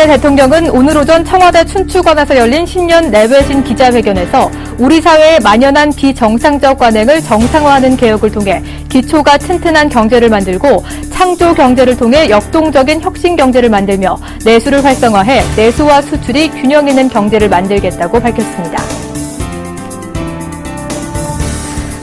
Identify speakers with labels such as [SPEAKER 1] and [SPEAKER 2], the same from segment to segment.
[SPEAKER 1] 박근혜 대통령은 오늘 오전 청와대 춘추관에서 열린 신년 내외신 기자회견에서 우리 사회에 만연한 비정상적 관행을 정상화하는 개혁을 통해 기초가 튼튼한 경제를 만들고 창조 경제를 통해 역동적인 혁신 경제를 만들며 내수를 활성화해 내수와 수출이 균형 있는 경제를 만들겠다고 밝혔습니다.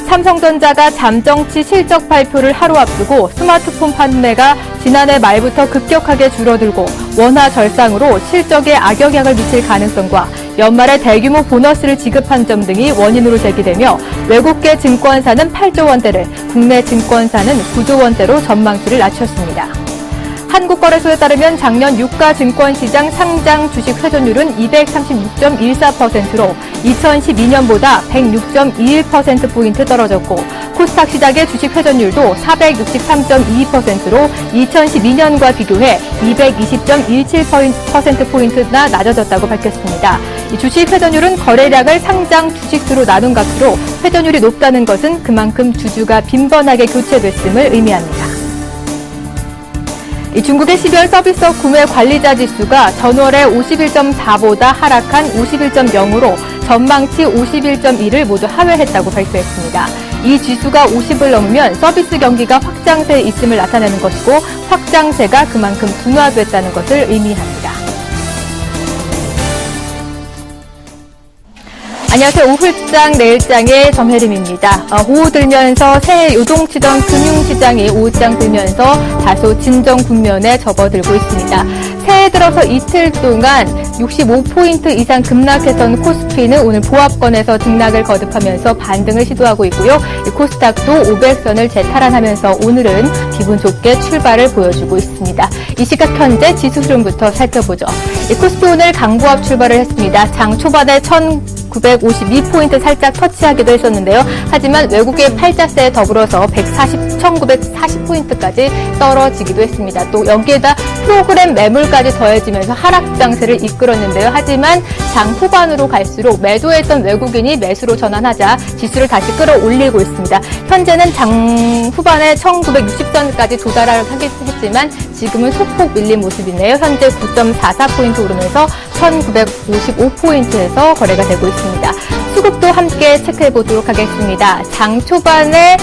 [SPEAKER 1] 삼성전자가 잠정치 실적 발표를 하루 앞두고 스마트폰 판매가 지난해 말부터 급격하게 줄어들고 원화 절상으로 실적에 악영향을 미칠 가능성과 연말에 대규모 보너스를 지급한 점 등이 원인으로 제기되며 외국계 증권사는 8조 원대를, 국내 증권사는 9조 원대로 전망치를 낮췄습니다. 한국거래소에 따르면 작년 유가 증권시장 상장 주식 회전율은 236.14%로 2012년보다 106.21%포인트 떨어졌고 코스닥 시장의 주식 회전율도 463.22%로 2012년과 비교해 220.17%포인트나 낮아졌다고 밝혔습니다. 이 주식 회전율은 거래량을 상장 주식수로 나눈 값으로 회전율이 높다는 것은 그만큼 주주가 빈번하게 교체됐음을 의미합니다. 중국의 12월 서비스업 구매 관리자 지수가 전월에 51.4보다 하락한 51.0으로 전망치 51.1을 모두 하회했다고 발표했습니다. 이 지수가 50을 넘으면 서비스 경기가 확장세에 있음을 나타내는 것이고 확장세가 그만큼 둔화됐다는 것을 의미합니다. 안녕하세요. 오후장 내일장의 정혜림입니다. 호우 들면서 새해 요동치던 금융시장이 오후장 들면서 다소 진정 국면에 접어들고 있습니다. 새해 들어서 이틀 동안 65포인트 이상 급락했던 코스피는 오늘 보합권에서 등락을 거듭하면서 반등을 시도하고 있고요. 코스닥도 500선을 재탈환하면서 오늘은 기분 좋게 출발을 보여주고 있습니다. 이 시각 현재 지수 흐름부터 살펴보죠. 코스피 오늘 강보합 출발을 했습니다. 장 초반에 1952포인트 살짝 터치하기도 했었는데요. 하지만 외국의 팔자세에 더불어서 1940포인트까지 떨어지기도 했습니다. 또 여기에다 프로그램 매물까지 더해지면서 하락 장세를 이끌었는데요. 하지만 장 후반으로 갈수록 매도했던 외국인이 매수로 전환하자 지수를 다시 끌어올리고 있습니다. 현재는 장 후반에 1960선까지 도달하긴 했지만 지금은 소폭 밀린 모습이네요. 현재 9.44포인트 오르면서 1955포인트에서 거래가 되고 있습니다. 수급도 함께 체크해 보도록 하겠습니다. 장 초반에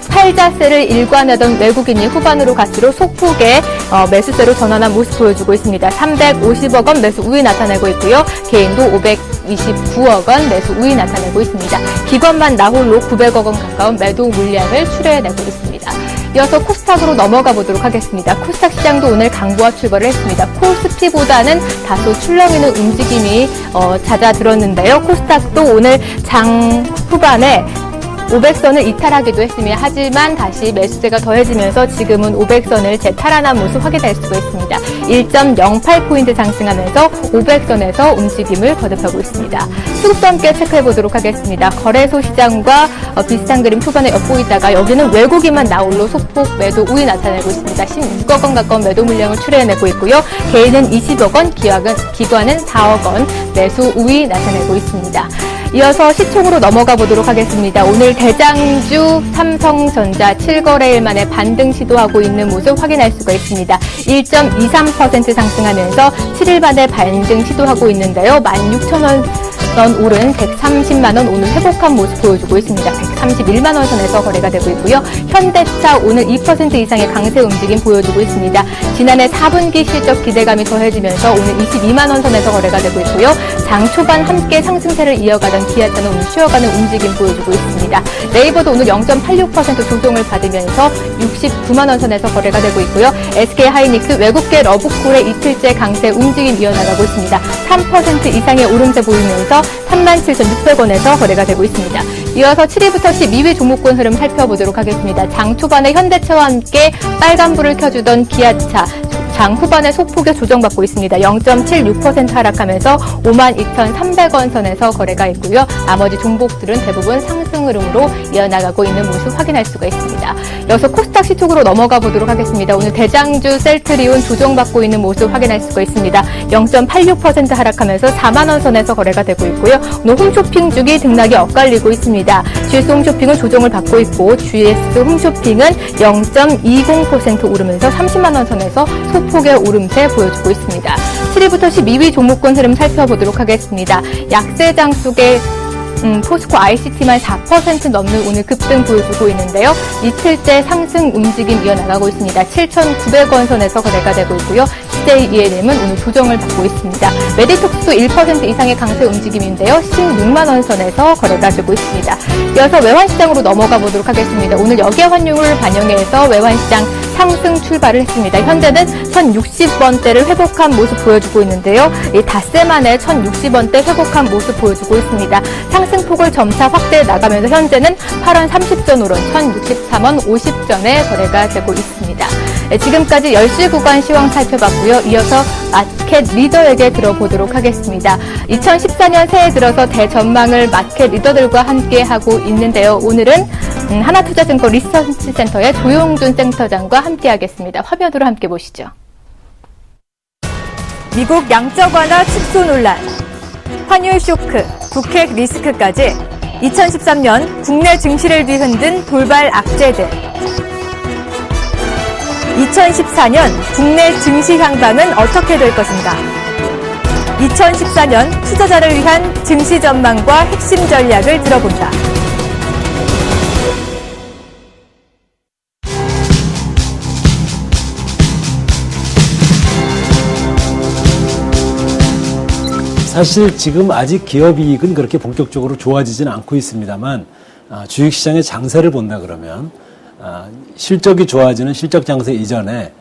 [SPEAKER 1] 팔자세를 일관하던 외국인이 후반으로 갈수록 소폭의 매수세로 전환한 모습 보여주고 있습니다. 350억 원 매수 우위 나타내고 있고요. 개인도 529억 원 매수 우위 나타내고 있습니다. 기관만 나홀로 900억 원 가까운 매도 물량을 출해내고 있습니다. 이어서 코스닥으로 넘어가 보도록 하겠습니다. 코스닥 시장도 오늘 강보합 출발을 했습니다. 코스피보다는 다소 출렁이는 움직임이 잦아들었는데요. 코스닥도 오늘 장 후반에 500선을 이탈하기도 했으며 하지만 다시 매수세가 더해지면서 지금은 500선을 재탈환한 모습 확인할 수가 있습니다. 1.08포인트 상승하면서 500선에서 움직임을 거듭하고 있습니다. 수급도 함께 체크해보도록 하겠습니다. 거래소 시장과 비슷한 그림 초반에 엿보이다가 여기는 외국인만 나홀로 소폭 매도 우위 나타내고 있습니다. 16억 원 가까운 매도 물량을 출해내고 있고요. 개인은 20억 원, 기관은 4억 원 매수 우위 나타내고 있습니다. 이어서 시총으로 넘어가 보도록 하겠습니다. 오늘 대장주 삼성전자 7거래일 만에 반등 시도하고 있는 모습 확인할 수가 있습니다. 1.23% 상승하면서 7일 만에 반등 시도하고 있는데요. 16,000원 오른 130만 원 오늘 회복한 모습 보여주고 있습니다. 131만 원 선에서 거래가 되고 있고요. 현대차 오늘 2% 이상의 강세 움직임 보여주고 있습니다. 지난해 4분기 실적 기대감이 더해지면서 오늘 22만 원 선에서 거래가 되고 있고요. 장 초반 함께 상승세를 이어가던 기아차는 오늘 쉬어가는 움직임 보여주고 있습니다. 네이버도 오늘 0.86% 조정을 받으면서 69만 원 선에서 거래가 되고 있고요. SK하이닉스 외국계 러브콜의 이틀째 강세 움직임 이어나가고 있습니다. 3% 이상의 오름세 보이면서 37,600원에서 거래가 되고 있습니다. 이어서 7위부터 12위 종목군 흐름 살펴보도록 하겠습니다. 장 초반에 현대차와 함께 빨간불을 켜주던 기아차 장 후반에 소폭의 조정받고 있습니다. 0.76% 하락하면서 52,300원 선에서 거래가 있고요. 나머지 종목들은 대부분 상승 흐름으로 이어나가고 있는 모습 확인할 수가 있습니다. 이어서 코스닥 시총으로 넘어가 보도록 하겠습니다. 오늘 대장주 셀트리온 조정받고 있는 모습 확인할 수가 있습니다. 0.86% 하락하면서 4만 원 선에서 거래가 되고 있고요. 오늘 홈쇼핑 주기 등락이 엇갈리고 있습니다. GS 홈쇼핑은 조정을 받고 있고 GS 홈쇼핑은 0.20% 오르면서 30만 원 선에서 소폭의 오름세 보여주고 있습니다. 7위부터 12위 종목군 흐름 살펴보도록 하겠습니다. 약세 장속의 포스코 ICT만 4% 넘는 오늘 급등 보여주고 있는데요. 이틀째 상승 움직임 이어나가고 있습니다. 7,900원 선에서 거래가 되고 있고요. CJENM은 오늘 조정을 받고 있습니다. 메디톡스도 1% 이상의 강세 움직임인데요. 16만 원 선에서 거래가 되고 있습니다. 이어서 외환시장으로 넘어가 보도록 하겠습니다. 오늘 역외 환율을 반영해서 외환시장 상승 출발을 했습니다. 현재는 1,060원대를 회복한 모습 보여주고 있는데요. 이 닷새 만에 1,060원대 회복한 모습 보여주고 있습니다. 상승폭을 점차 확대해 나가면서 현재는 8원 30전 오른 1,063원 50전에 거래가 되고 있습니다. 지금까지 10시 구간 시황 살펴봤고요. 이어서 마켓 리더에게 들어보도록 하겠습니다. 2014년 새해 들어서 대전망을 마켓 리더들과 함께 하고 있는데요. 오늘은 하나투자증권 리서치센터의 조용준 센터장과 함께하겠습니다. 화면으로 함께 보시죠. 미국 양적 완화 축소 논란, 환율 쇼크, 북핵 리스크까지 2013년 국내 증시를 뒤흔든 돌발 악재들. 2014년 국내 증시 향방은 어떻게 될 것인가? 2014년 투자자를 위한 증시 전망과 핵심 전략을 들어본다.
[SPEAKER 2] 사실 지금 아직 기업이익은 그렇게 본격적으로 좋아지지는 않고 있습니다만 주식시장의 장세를 본다 그러면 실적이 좋아지는 실적 장세 이전에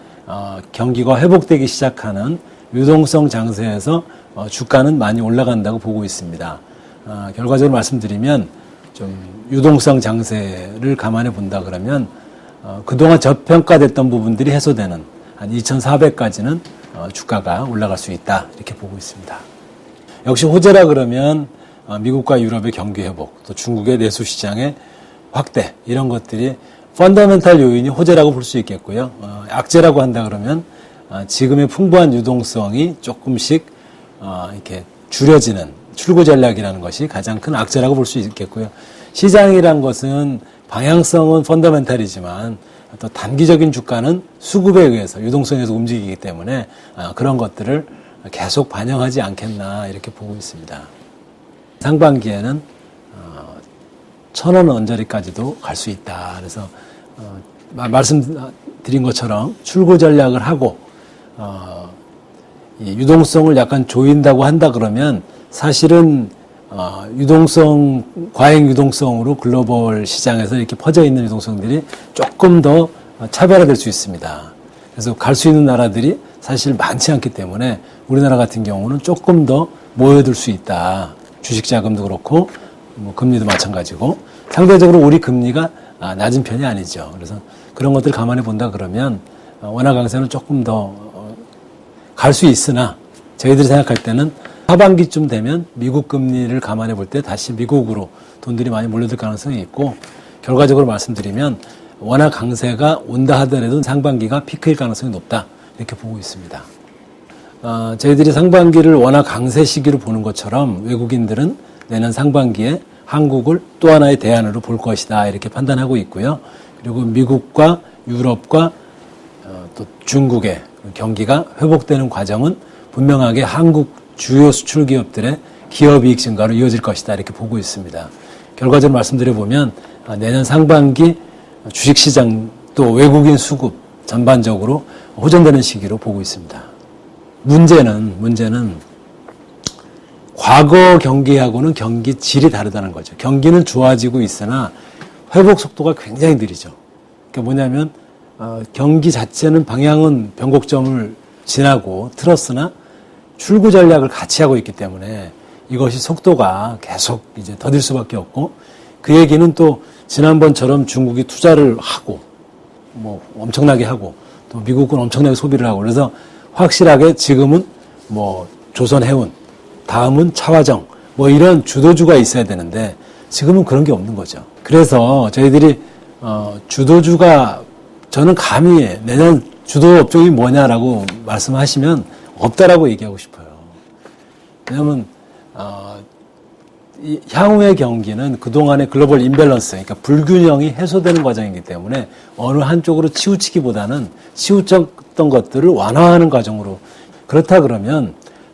[SPEAKER 2] 경기가 회복되기 시작하는 유동성 장세에서 주가는 많이 올라간다고 보고 있습니다. 결과적으로 말씀드리면 좀 유동성 장세를 감안해 본다 그러면 그동안 저평가됐던 부분들이 해소되는 한 2,400까지는 주가가 올라갈 수 있다 이렇게 보고 있습니다. 역시 호재라 그러면 미국과 유럽의 경기 회복, 또 중국의 내수 시장의 확대 이런 것들이 펀더멘탈 요인이 호재라고 볼 수 있겠고요. 악재라고 한다 그러면 지금의 풍부한 유동성이 조금씩 이렇게 줄여지는 출구 전략이라는 것이 가장 큰 악재라고 볼 수 있겠고요. 시장이란 것은 방향성은 펀더멘탈이지만 또 단기적인 주가는 수급에 의해서 유동성에서 움직이기 때문에 그런 것들을 계속 반영하지 않겠나 이렇게 보고 있습니다. 상반기에는 1,000원 언저리까지도 갈 수 있다. 그래서 말씀드린 것처럼 출구 전략을 하고 이 유동성을 약간 조인다고 한다 그러면 사실은 과잉 유동성으로 글로벌 시장에서 이렇게 퍼져 있는 유동성들이 조금 더 차별화될 수 있습니다. 그래서 갈 수 있는 나라들이 사실 많지 않기 때문에 우리나라 같은 경우는 조금 더 모여들 수 있다. 주식 자금도 그렇고 금리도 마찬가지고 상대적으로 우리 금리가 낮은 편이 아니죠. 그래서 그런 것들 감안해 본다 그러면 원화 강세는 조금 더 갈 수 있으나 저희들이 생각할 때는 하반기쯤 되면 미국 금리를 감안해 볼 때 다시 미국으로 돈들이 많이 몰려들 가능성이 있고 결과적으로 말씀드리면 원화 강세가 온다 하더라도 상반기가 피크일 가능성이 높다 이렇게 보고 있습니다. 저희들이 상반기를 원화 강세 시기로 보는 것처럼 외국인들은 내년 상반기에 한국을 또 하나의 대안으로 볼 것이다 이렇게 판단하고 있고요. 그리고 미국과 유럽과 또 중국의 경기가 회복되는 과정은 분명하게 한국 주요 수출 기업들의 기업이익 증가로 이어질 것이다 이렇게 보고 있습니다. 결과적으로 말씀드려보면 내년 상반기 주식시장 또 외국인 수급 전반적으로 호전되는 시기로 보고 있습니다. 문제는 과거 경기하고는 경기 질이 다르다는 거죠. 경기는 좋아지고 있으나 회복 속도가 굉장히 느리죠. 그러니까 뭐냐면 경기 자체는 방향은 변곡점을 지나고 틀었으나 출구 전략을 같이 하고 있기 때문에 이것이 속도가 계속 이제 더딜 수밖에 없고 그 얘기는 또 지난번처럼 중국이 투자를 하고 뭐 엄청나게 하고 또 미국은 엄청나게 소비를 하고 그래서 확실하게 지금은 뭐 조선해운 다음은 차화정 뭐 이런 주도주가 있어야 되는데 지금은 그런 게 없는 거죠. 그래서 저희들이 주도주가 저는 감히 내년 주도 업종이 뭐냐라고 말씀하시면 없다라고 얘기하고 싶어요. 왜냐하면 이 향후의 경기는 그동안의 글로벌 임밸런스, 그러니까 불균형이 해소되는 과정이기 때문에 어느 한쪽으로 치우치기보다는 치우쳤던 것들을 완화하는 과정으로 그렇다 그러면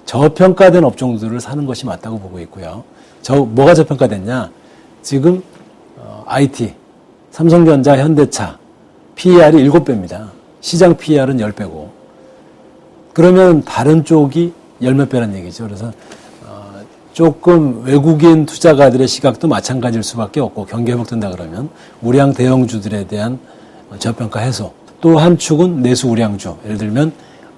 [SPEAKER 2] 저평가된 업종들을 사는 것이 맞다고 보고 있고요. 뭐가 저평가됐냐? 지금 IT, 삼성전자, 현대차 PER이 7배입니다. 시장 PER은 10배고. 그러면 다른 쪽이 열몇 배란 얘기죠. 그래서 조금 외국인 투자가들의 시각도 마찬가지일 수밖에 없고, 경기 회복된다 그러면 우량 대형주들에 대한 저평가 해소. 또 한 축은 내수 우량주, 예를 들면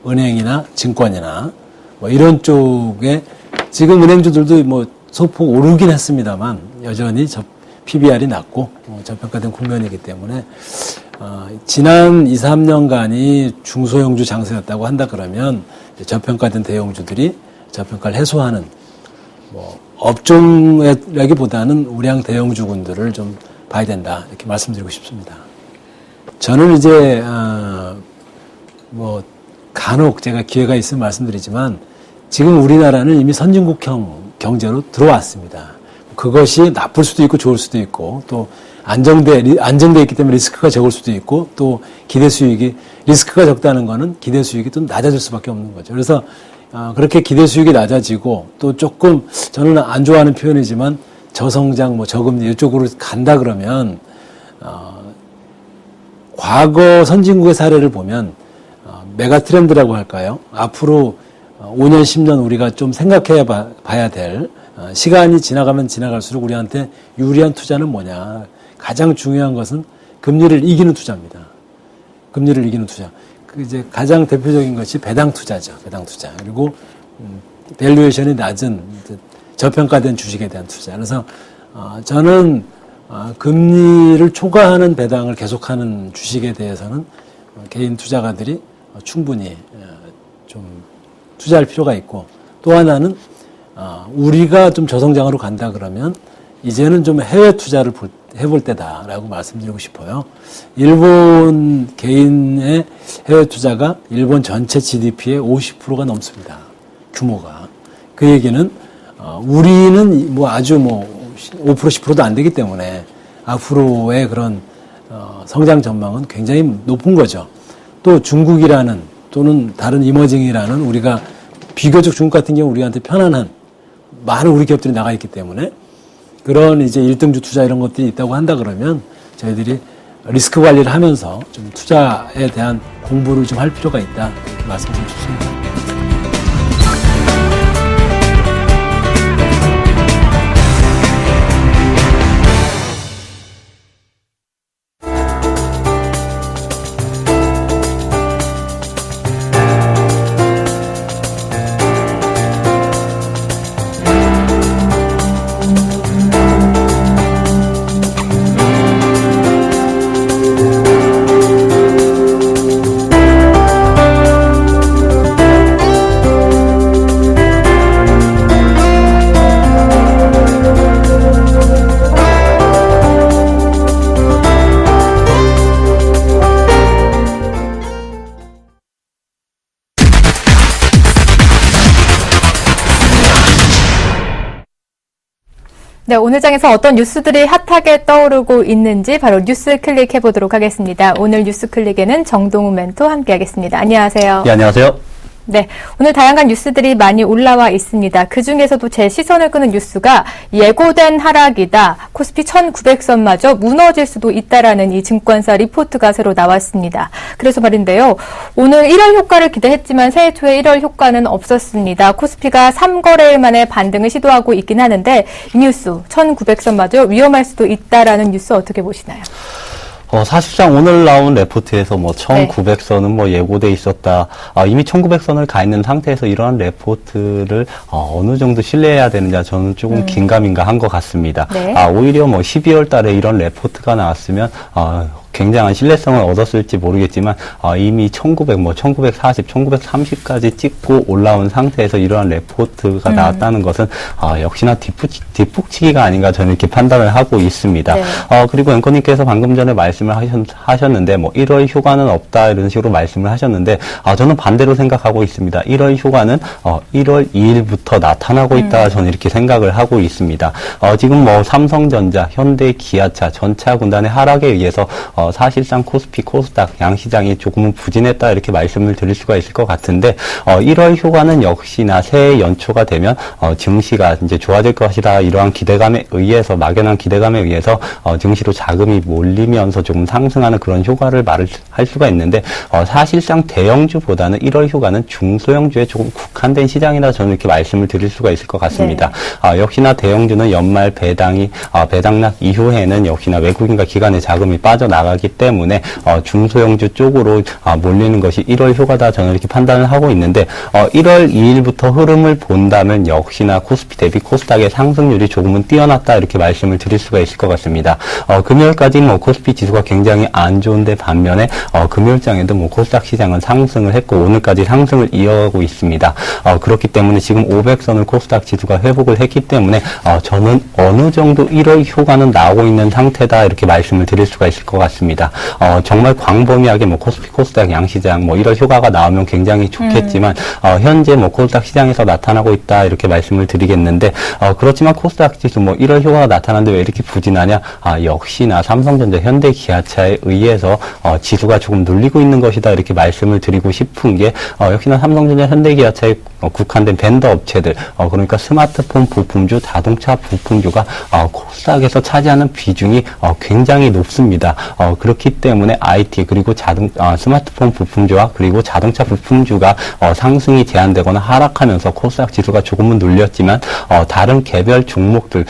[SPEAKER 2] 은행이나 증권이나 뭐 이런 쪽에 지금 은행주들도 뭐 소폭 오르긴 했습니다만 여전히 PBR이 낮고 저평가된 국면이기 때문에 지난 2, 3년간이 중소형주 장세였다고 한다 그러면 저평가된 대형주들이 저평가를 해소하는 뭐 업종이라기보다는 우량 대형주군들을 좀 봐야 된다, 이렇게 말씀드리고 싶습니다. 저는 이제 뭐 간혹 제가 기회가 있으면 말씀드리지만 지금 우리나라는 이미 선진국형 경제로 들어왔습니다. 그것이 나쁠 수도 있고 좋을 수도 있고, 또 안정돼 있기 때문에 리스크가 적을 수도 있고, 또 기대 수익이, 리스크가 적다는 거는 기대 수익이 또 낮아질 수밖에 없는 거죠. 그래서 그렇게 기대 수익이 낮아지고, 또 조금 저는 안 좋아하는 표현이지만 저성장, 뭐 저금리 이쪽으로 간다 그러면 과거 선진국의 사례를 보면 메가 트렌드라고 할까요? 앞으로 5년, 10년 우리가 좀 생각해 봐야 될, 시간이 지나가면 지나갈수록 우리한테 유리한 투자는 뭐냐. 가장 중요한 것은 금리를 이기는 투자입니다. 금리를 이기는 투자. 이제 가장 대표적인 것이 배당 투자죠. 배당 투자. 그리고 밸류에이션이 낮은 저평가된 주식에 대한 투자. 그래서 저는 금리를 초과하는 배당을 계속하는 주식에 대해서는 개인 투자가들이 충분히 좀 투자할 필요가 있고, 또 하나는 우리가 좀 저성장으로 간다 그러면 이제는 좀 해외 투자를 해볼 때다라고 말씀드리고 싶어요. 일본 개인의 해외 투자가 일본 전체 GDP의 50%가 넘습니다. 규모가. 그 얘기는 우리는 뭐 아주 뭐 5% 10%도 안 되기 때문에 앞으로의 그런 성장 전망은 굉장히 높은 거죠. 또 중국이라는, 또는 다른 이머징이라는, 우리가 비교적 중국 같은 경우 우리한테 편안한 많은 우리 기업들이 나가 있기 때문에 그런 이제 1등주 투자 이런 것들이 있다고 한다 그러면 저희들이 리스크 관리를 하면서 좀 투자에 대한 공부를 좀 할 필요가 있다, 이렇게 말씀드리고 싶습니다.
[SPEAKER 1] 네, 오늘 장에서 어떤 뉴스들이 핫하게 떠오르고 있는지 바로 뉴스 클릭 해보도록 하겠습니다. 오늘 뉴스 클릭에는 정동훈 멘토 함께하겠습니다. 안녕하세요.
[SPEAKER 3] 네, 안녕하세요.
[SPEAKER 1] 네, 오늘 다양한 뉴스들이 많이 올라와 있습니다. 그중에서도 제 시선을 끄는 뉴스가 예고된 하락이다. 코스피 1900선마저 무너질 수도 있다라는 이 증권사 리포트가 새로 나왔습니다. 그래서 말인데요. 오늘 1월 효과를 기대했지만 새해 초에 1월 효과는 없었습니다. 코스피가 3거래일 만에 반등을 시도하고 있긴 하는데 이 뉴스 1900선마저 위험할 수도 있다라는 뉴스 어떻게 보시나요?
[SPEAKER 3] 사실상 오늘 나온 레포트에서 뭐 1900선은 뭐 예고돼 있었다. 이미 1900선을 가 있는 상태에서 이러한 레포트를 어느 정도 신뢰해야 되느냐, 저는 조금 긴가민가 한 것 같습니다. 네. 오히려 뭐 12월 달에 이런 레포트가 나왔으면 굉장한 신뢰성을 얻었을지 모르겠지만 이미 1940, 1930까지 찍고 올라온 상태에서 이러한 레포트가 나왔다는 것은 역시나 뒷북치기가 아닌가, 저는 이렇게 판단을 하고 있습니다. 네. 그리고 앵커님께서 방금 전에 말씀을 하셨는데 뭐 1월 효과는 없다, 이런 식으로 말씀을 하셨는데 저는 반대로 생각하고 있습니다. 1월 효과는 1월 2일부터 나타나고 있다, 저는 이렇게 생각을 하고 있습니다. 지금 뭐 삼성전자, 현대, 기아차 전차 군단의 하락에 의해서 사실상 코스피, 코스닥 양시장이 조금은 부진했다 이렇게 말씀을 드릴 수가 있을 것 같은데 1월 휴가는 역시나 새해 연초가 되면 증시가 이제 좋아질 것이다 이러한 기대감에 의해서 막연한 기대감에 의해서 증시로 자금이 몰리면서 조금 상승하는 그런 효과를 말을 할 수가 있는데 사실상 대형주보다는 1월 휴가는 중소형주에 조금 국한된 시장이라 저는 이렇게 말씀을 드릴 수가 있을 것 같습니다. 네. 역시나 대형주는 연말 배당락 이후에는 역시나 외국인과 기관의 자금이 빠져나가기 때문에 중소형주 쪽으로 몰리는 것이 1월 휴가다 저는 이렇게 판단을 하고 있는데 1월 2일부터 흐름을 본다면 역시나 코스피 대비 코스닥의 상승률이 조금은 뛰어났다 이렇게 말씀을 드릴 수가 있을 것 같습니다. 금요일까지 코스피 지수가 굉장히 안 좋은데 반면에 금요일장에도 코스닥 시장은 상승을 했고 오늘까지 상승을 이어가고 있습니다. 그렇기 때문에 지금 500선을 코스닥 지수가 회복을 했기 때문에 저는 어느 정도 1월 휴가는 나오고 있는 상태다 이렇게 말씀을 드릴 수가 있을 것 같습니다. 정말 광범위하게 코스피, 코스닥, 양시장 1월 휴가가 나오면 굉장히 좋겠지만 현재 코스닥 시장에서 나타나고 있다 이렇게 말씀을 드리겠는데 그렇지만 코스닥 지수 1월 휴가가 나타나는데 왜 이렇게 부진하냐? 역시나 삼성전자, 현대기아차에 의해서 지수가 조금 눌리고 있는 것이다 이렇게 말씀을 드리고 싶은 게 역시나 삼성전자, 현대기아차에 국한된 벤더 업체들 그러니까 스마트폰 부품주, 자동차 부품주가 코스닥에서 차지하는 비중이 굉장히 높습니다. 그렇기 때문에 IT 그리고 스마트폰 부품주와 그리고 자동차 부품주가 상승이 제한되거나 하락하면서 코스닥 지수가 조금은 눌렸지만 다른 개별 종목들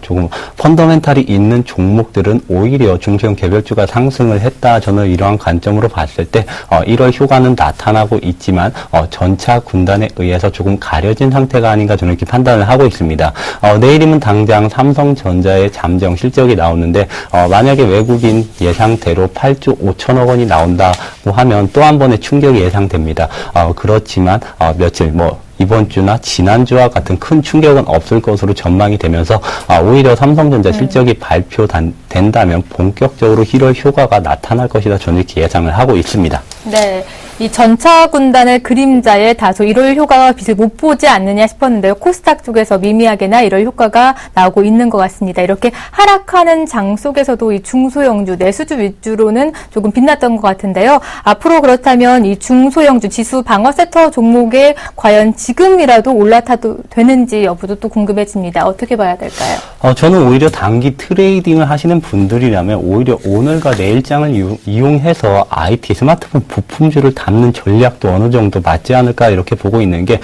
[SPEAKER 3] 조금 펀더멘탈이 있는 종목들은 오히려 중소형 개별주가 상승을 했다. 저는 이러한 관점으로 봤을 때 1월 휴가는 나타나고 있지만 전차 군단에 의해서 조금 가려진 상태가 아닌가 저는 이렇게 판단을 하고 있습니다. 내일이면 당장 삼성전자의 잠정 실적이 나오는데 만약에 외국인 예상대로 8조 5천억 원이 나온다고 하면 또 한 번의 충격이 예상됩니다. 그렇지만 며칠 이번 주나 지난주와 같은 큰 충격은 없을 것으로 전망이 되면서 오히려 삼성전자 실적이 발표된다면 본격적으로 1월 휴가가 나타날 것이다 저는 이렇게 예상을 하고 있습니다.
[SPEAKER 1] 네. 이 전차 군단의 그림자에 다소 1월 효과가 빛을 못 보지 않느냐 싶었는데요. 코스닥 쪽에서 미미하게나 1월 효과가 나오고 있는 것 같습니다. 이렇게 하락하는 장 속에서도 이 중소형주, 내수주 위주로는 조금 빛났던 것 같은데요. 앞으로 그렇다면 이 중소형주 지수 방어 섹터 종목에 과연 지금이라도 올라타도 되는지 여부도 또 궁금해집니다. 어떻게 봐야 될까요?
[SPEAKER 3] 저는 오히려 단기 트레이딩을 하시는 분들이라면 오히려 오늘과 내일장을 이용해서 IT 스마트폰 부품주를 담는 전략도 어느 정도 맞지 않을까 이렇게 보고 있는 게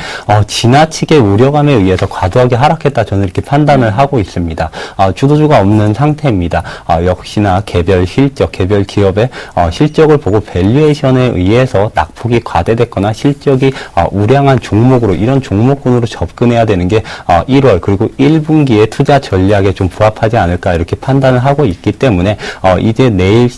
[SPEAKER 3] 지나치게 우려감에 의해서 과도하게 하락했다 저는 이렇게 판단을 하고 있습니다. 주도주가 없는 상태입니다. 역시나 개별 실적, 개별 기업의 실적을 보고 밸류에이션에 의해서 낙폭이 과대됐거나 실적이 우량한 종목으로 이런 종목군으로 접근해야 되는 게 1월 그리고 1분기의 투자 전략에 좀 부합하지 않을까 이렇게 판단을 하고 있기 때문에 이제 내일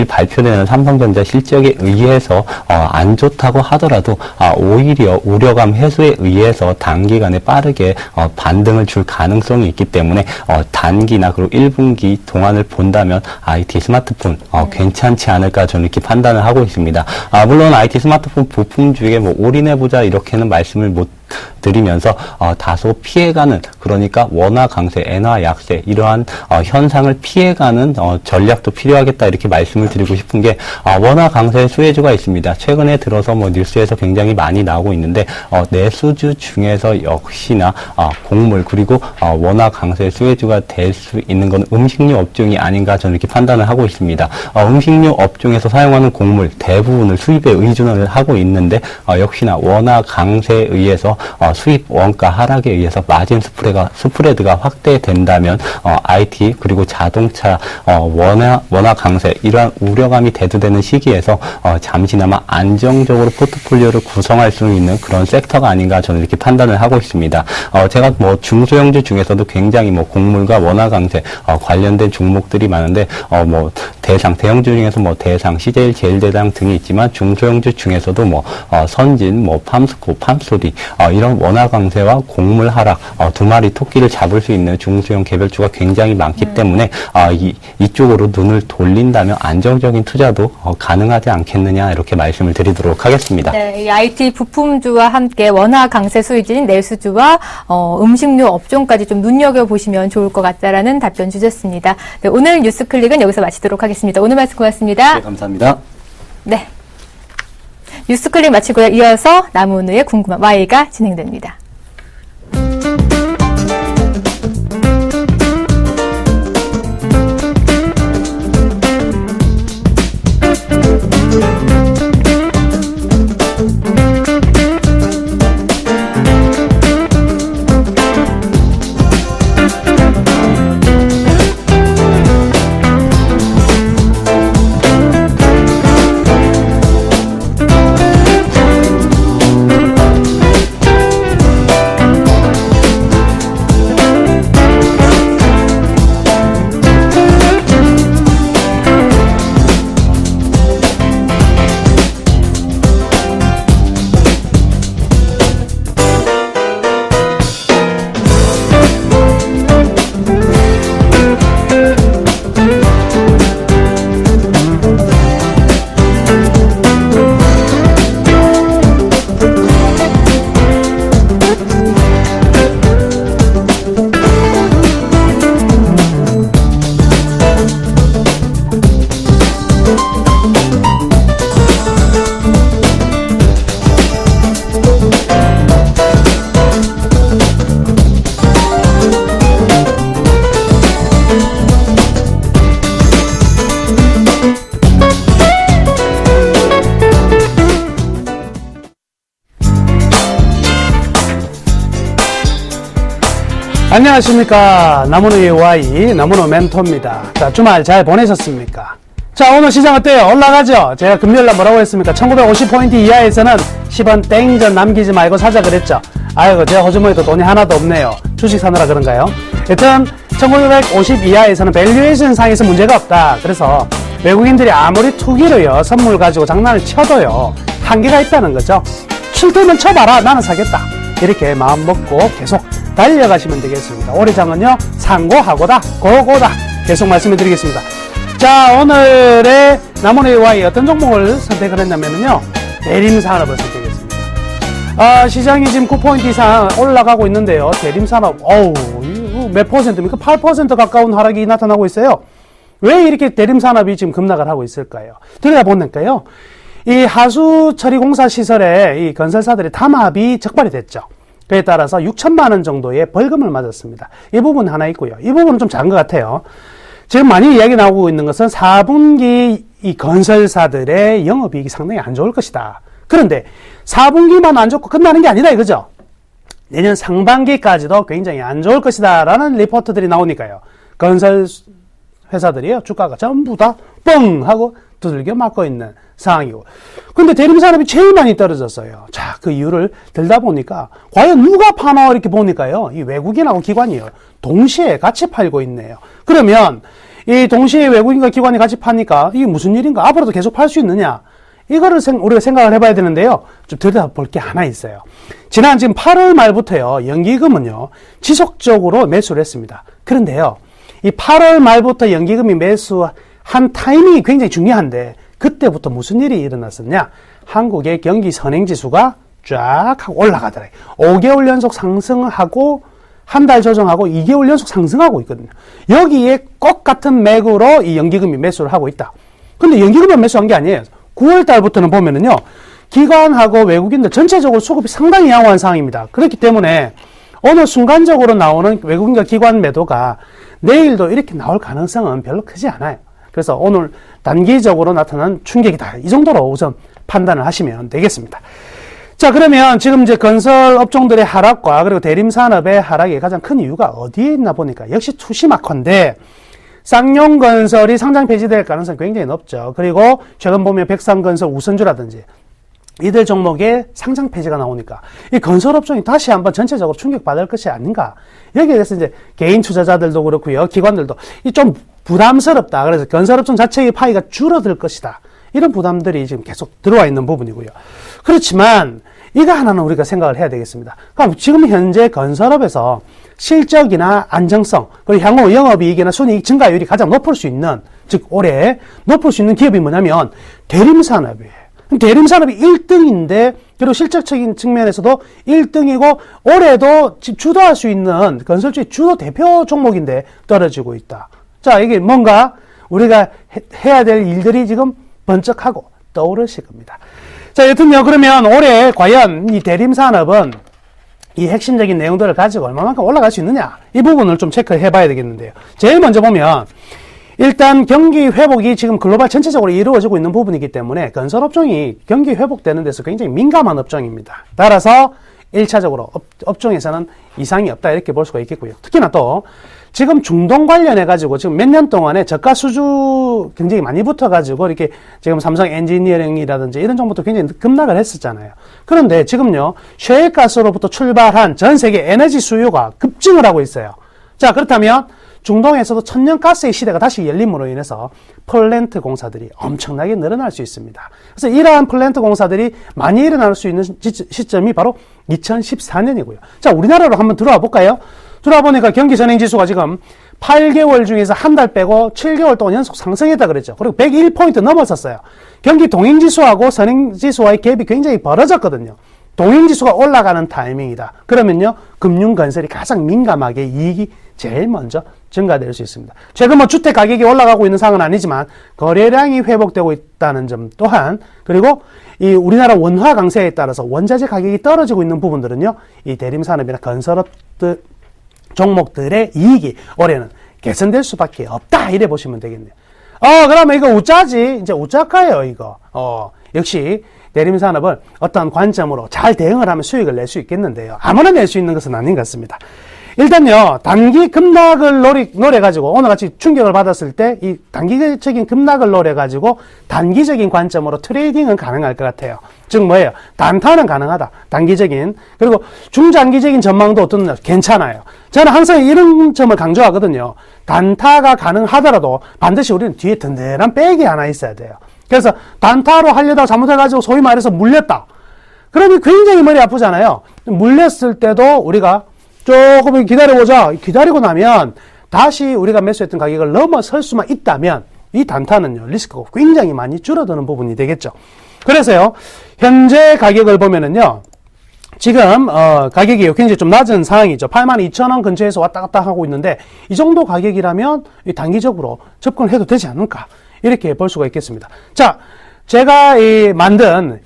[SPEAKER 3] 발표되는 삼성전자 실적에 의해서 안 좋다고 하더라도 오히려 우려감 해소에 의해서 단기간에 빠르게 반등을 줄 가능성이 있기 때문에 단기나 그리고 1분기 동안을 본다면 IT 스마트폰 괜찮지 않을까 저는 이렇게 판단을 하고 있습니다. 물론 IT 스마트폰 부품주에 올인해보자 이렇게는 말씀을 못 드리면서 다소 피해가는 그러니까 원화 강세, 엔화 약세 이러한 현상을 피해가는 전략도 필요하겠다 이렇게 말씀을 드리고 싶은 게 원화 강세 수혜주가 있습니다. 최근에 들어서 뉴스에서 굉장히 많이 나오고 있는데 내수주 중에서 역시나 곡물 그리고 원화 강세 수혜주가 될 수 있는 건 음식료 업종이 아닌가 저는 이렇게 판단을 하고 있습니다. 음식료 업종에서 사용하는 곡물 대부분을 수입에 의존을 하고 있는데 역시나 원화 강세에 의해서 수입 원가 하락에 의해서 마진 스프레드가 확대된다면 IT 그리고 자동차 원화 강세 이러한 우려감이 대두되는 시기에서 잠시나마 안정적으로 포트폴리오를 구성할 수 있는 그런 섹터가 아닌가 저는 이렇게 판단을 하고 있습니다. 제가 중소형주 중에서도 굉장히 곡물과 원화 강세 관련된 종목들이 많은데 대형주 중에서 대상, CJ, 제일대당 등이 있지만 중소형주 중에서도 선진, 팜스코, 팜소리 이런 원화 강세와 곡물 하락, 두 마리 토끼를 잡을 수 있는 중소형 개별주가 굉장히 많기 때문에 이쪽으로 눈을 돌린다면 안정적인 투자도 가능하지 않겠느냐 이렇게 말씀을 드리도록 하겠습니다.
[SPEAKER 1] 네, 이 IT 부품주와 함께 원화 강세 수혜주인 내수주와 음식료 업종까지 좀 눈여겨보시면 좋을 것 같다라는 답변 주셨습니다. 네, 오늘 뉴스클릭은 여기서 마치도록 하겠습니다. 오늘 말씀 고맙습니다.
[SPEAKER 3] 네, 감사합니다.
[SPEAKER 1] 네. 뉴스클릭 마치고요. 이어서 남은우의 궁금한 Y가 진행됩니다.
[SPEAKER 4] 안녕하십니까. 남은우의 Y, 남은우 멘토입니다. 자, 주말 잘 보내셨습니까? 자, 오늘 시장 어때요? 올라가죠? 제가 금요일날 뭐라고 했습니까? 1950포인트 이하에서는 10원 땡전 남기지 말고 사자 그랬죠? 아이고, 제 호주머니도 돈이 하나도 없네요. 주식 사느라 그런가요? 여튼 1950 이하에서는 밸류에이션 상에서 문제가 없다. 그래서 외국인들이 아무리 투기로요, 선물 가지고 장난을 쳐도요, 한계가 있다는 거죠. 칠 테면 쳐봐라. 나는 사겠다. 이렇게 마음 먹고 계속 달려가시면 되겠습니다. 올해 장은요, 상고하고다, 고고다. 계속 말씀해 드리겠습니다. 자, 오늘의 남원의 Y 어떤 종목을 선택을 했냐면요, 대림산업을 선택했습니다. 시장이 지금 9포인트 이상 올라가고 있는데요, 대림산업, 몇 퍼센트입니까? 8% 가까운 하락이 나타나고 있어요. 왜 이렇게 대림산업이 지금 급락을 하고 있을까요? 들여다보니까요, 이 하수처리공사 시설에 이 건설사들의 담합이 적발이 됐죠. 그에 따라서 6천만 원 정도의 벌금을 맞았습니다. 이 부분 하나 있고요. 이 부분은 좀 작은 것 같아요. 지금 많이 이야기 나오고 있는 것은 4분기 이 건설사들의 영업이익이 상당히 안 좋을 것이다. 그런데 4분기만 안 좋고 끝나는 게 아니다 이거죠. 내년 상반기까지도 굉장히 안 좋을 것이다 라는 리포트들이 나오니까요. 건설 회사들이요, 주가가 전부 다 뻥 하고 두들겨 맞고 있는 상황이고. 근데 대림산업이 제일 많이 떨어졌어요. 자, 그 이유를 들다 보니까 과연 누가 파나 이렇게 보니까요, 이 외국인하고 기관이요, 동시에 같이 팔고 있네요. 그러면 이 동시에 외국인과 기관이 같이 파니까 이게 무슨 일인가? 앞으로도 계속 팔 수 있느냐? 이거를 우리가 생각을 해봐야 되는데요. 좀 들여다볼 게 하나 있어요. 지난 지금 8월 말부터요, 연기금은요, 지속적으로 매수를 했습니다. 그런데요, 이 8월 말부터 연기금이 매수한 타이밍이 굉장히 중요한데, 그때부터 무슨 일이 일어났었냐? 한국의 경기 선행지수가 쫙 하고 올라가더래요. 5개월 연속 상승하고, 한 달 조정하고 2개월 연속 상승하고 있거든요. 여기에 꼭 같은 맥으로 이 연기금이 매수를 하고 있다. 근데 연기금만 매수한 게 아니에요. 9월 달부터는 보면은요, 기관하고 외국인들 전체적으로 수급이 상당히 양호한 상황입니다. 그렇기 때문에 어느 순간적으로 나오는 외국인과 기관 매도가 내일도 이렇게 나올 가능성은 별로 크지 않아요. 그래서 오늘 단기적으로 나타난 충격이다. 이 정도로 우선 판단을 하시면 되겠습니다. 자, 그러면 지금 이제 건설 업종들의 하락과 그리고 대림산업의 하락의 가장 큰 이유가 어디에 있나 보니까 역시 투시마커인데, 쌍용건설이 상장 폐지될 가능성이 굉장히 높죠. 그리고 최근 보면 백상건설, 우선주라든지 이들 종목에 상장 폐지가 나오니까 이 건설업종이 다시 한번 전체적으로 충격받을 것이 아닌가. 여기에 대해서 이제 개인 투자자들도 그렇고요, 기관들도 이 좀 부담스럽다. 그래서 건설업종 자체의 파이가 줄어들 것이다. 이런 부담들이 지금 계속 들어와 있는 부분이고요. 그렇지만 이거 하나는 우리가 생각을 해야 되겠습니다. 그럼 지금 현재 건설업에서 실적이나 안정성, 그리고 향후 영업이익이나 순이익 증가율이 가장 높을 수 있는, 즉 올해 높을 수 있는 기업이 뭐냐면 대림산업이에요. 대림산업이 1등인데 그리고 실적적인 측면에서도 1등이고 올해도 주도할 수 있는 건설주의 주도 대표 종목인데 떨어지고 있다. 자, 이게 뭔가 우리가 해야 될 일들이 지금 번쩍하고 떠오르실 겁니다. 자, 여튼요, 그러면 올해 과연 이 대림산업은 이 핵심적인 내용들을 가지고 얼마만큼 올라갈 수 있느냐, 이 부분을 좀 체크해 봐야 되겠는데요. 제일 먼저 보면 일단 경기 회복이 지금 글로벌 전체적으로 이루어지고 있는 부분이기 때문에 건설업종이 경기 회복되는 데서 굉장히 민감한 업종입니다. 따라서 1차적으로 업종에서는 이상이 없다, 이렇게 볼 수가 있겠고요. 특히나 또 지금 중동 관련해 가지고 지금 몇 년 동안에 저가 수주 굉장히 많이 붙어 가지고 이렇게 지금 삼성 엔지니어링이라든지 이런 정보도 굉장히 급락을 했었잖아요. 그런데 지금요, 셰일가스로부터 출발한 전 세계 에너지 수요가 급증을 하고 있어요. 자, 그렇다면 중동에서도 천연가스의 시대가 다시 열림으로 인해서 플랜트 공사들이 엄청나게 늘어날 수 있습니다. 그래서 이러한 플랜트 공사들이 많이 일어날 수 있는 시점이 바로 2014년이고요. 자, 우리나라로 한번 들어와 볼까요? 들어와 보니까 경기 선행지수가 지금 8개월 중에서 한 달 빼고 7개월 동안 연속 상승했다 그랬죠. 그리고 101포인트 넘었었어요. 경기 동행지수하고 선행지수와의 갭이 굉장히 벌어졌거든요. 동행지수가 올라가는 타이밍이다. 그러면요, 금융건설이 가장 민감하게 이익이 제일 먼저 증가될 수 있습니다. 최근 뭐 주택 가격이 올라가고 있는 상황은 아니지만 거래량이 회복되고 있다는 점 또한, 그리고 이 우리나라 원화 강세에 따라서 원자재 가격이 떨어지고 있는 부분들은요, 이 대림산업이나 건설업들 종목들의 이익이 올해는 개선될 수밖에 없다, 이래 보시면 되겠네요. 그러면 이거 우짜지? 이제 우짜까요, 이거. 역시 대림산업을 어떤 관점으로 잘 대응을 하면 수익을 낼 수 있겠는데요. 아무나 낼 수 있는 것은 아닌 것 같습니다. 일단요, 단기 급락을 노려가지고, 오늘같이 충격을 받았을 때, 이 단기적인 급락을 노려가지고, 단기적인 관점으로 트레이딩은 가능할 것 같아요. 즉, 뭐예요? 단타는 가능하다. 단기적인. 그리고 중장기적인 전망도 어떤, 괜찮아요. 저는 항상 이런 점을 강조하거든요. 단타가 가능하더라도 반드시 우리는 뒤에 든든한 백이 하나 있어야 돼요. 그래서 단타로 하려다가 잘못해가지고 소위 말해서 물렸다. 그러면 굉장히 머리 아프잖아요. 물렸을 때도 우리가 조금 기다려보자. 기다리고 나면 다시 우리가 매수했던 가격을 넘어설 수만 있다면 이 단타는요, 리스크가 굉장히 많이 줄어드는 부분이 되겠죠. 그래서요, 현재 가격을 보면은요, 지금 가격이 굉장히 좀 낮은 상황이죠. 82,000원 근처에서 왔다 갔다 하고 있는데, 이 정도 가격이라면 단기적으로 접근을 해도 되지 않을까, 이렇게 볼 수가 있겠습니다. 자, 제가 만든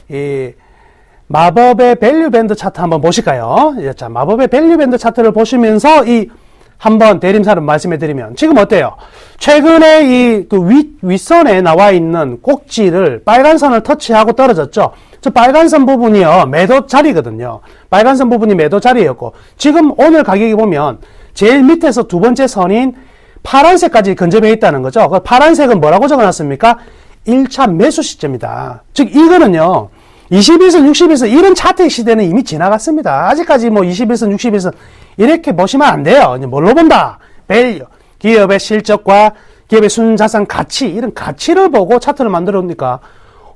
[SPEAKER 4] 마법의 밸류밴드 차트 한번 보실까요? 자, 마법의 밸류밴드 차트를 보시면서 한번 대림산업 말씀해 드리면, 지금 어때요? 최근에 윗선에 나와 있는 꼭지를, 빨간 선을 터치하고 떨어졌죠? 저 빨간 선 부분이요, 매도 자리거든요. 빨간 선 부분이 매도 자리였고, 지금 오늘 가격이 보면, 제일 밑에서 두 번째 선인 파란색까지 근접해 있다는 거죠. 그 파란색은 뭐라고 적어놨습니까? 1차 매수 시점이다. 즉, 이거는요, 21선, 60일선 이런 차트의 시대는 이미 지나갔습니다. 아직까지 뭐 21선, 60일선 이렇게 보시면 안 돼요. 이제 뭘로 본다? 밸류, 기업의 실적과 기업의 순자산 가치, 이런 가치를 보고 차트를 만들어 놓으니까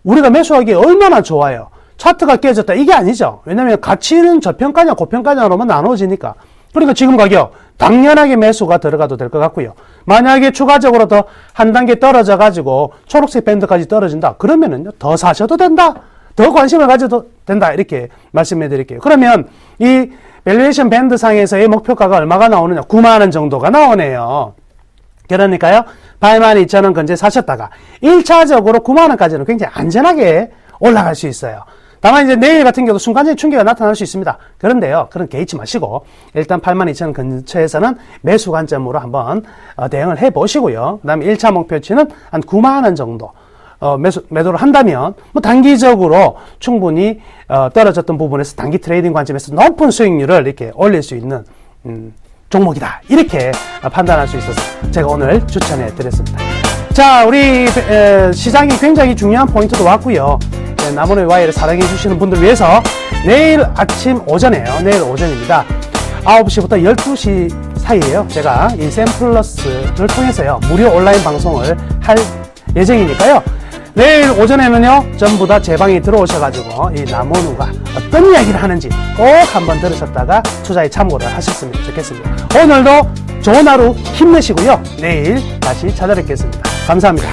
[SPEAKER 4] 우리가 매수하기에 얼마나 좋아요. 차트가 깨졌다, 이게 아니죠. 왜냐면 가치는 저평가냐 고평가냐로만 나눠지니까. 그러니까 지금 가격 당연하게 매수가 들어가도 될 것 같고요. 만약에 추가적으로 더 한 단계 떨어져 가지고 초록색 밴드까지 떨어진다, 그러면은요, 더 사셔도 된다, 더 관심을 가져도 된다, 이렇게 말씀해 드릴게요. 그러면 이 밸류에이션 밴드 상에서의 목표가가 얼마가 나오느냐? 9만원 정도가 나오네요. 그러니까요, 82,000원 근처에 사셨다가 1차적으로 9만원까지는 굉장히 안전하게 올라갈 수 있어요. 다만 이제 내일 같은 경우도 순간적인 충격이 나타날 수 있습니다. 그런데요, 그런 개의치 마시고 일단 82,000원 근처에서는 매수 관점으로 한번 대응을 해 보시고요. 그 다음에 1차 목표치는 한 9만원 정도 매도를 한다면, 뭐 단기적으로 충분히 떨어졌던 부분에서 단기 트레이딩 관점에서 높은 수익률을 이렇게 올릴 수 있는 종목이다, 이렇게 판단할 수 있어서 제가 오늘 추천해 드렸습니다. 자, 우리 시장이 굉장히 중요한 포인트도 왔고요. 나무의 와이를 사랑해 주시는 분들 위해서 내일 아침 오전에요. 내일 오전입니다. 9시부터 12시 사이에요. 제가 이 샘플러스를 통해서요, 무료 온라인 방송을 할 예정이니까요. 내일 오전에는요, 전부 다 제 방에 들어오셔가지고, 이 남원우가 어떤 이야기를 하는지 꼭 한번 들으셨다가 투자에 참고를 하셨으면 좋겠습니다. 오늘도 좋은 하루 힘내시고요. 내일 다시 찾아뵙겠습니다. 감사합니다.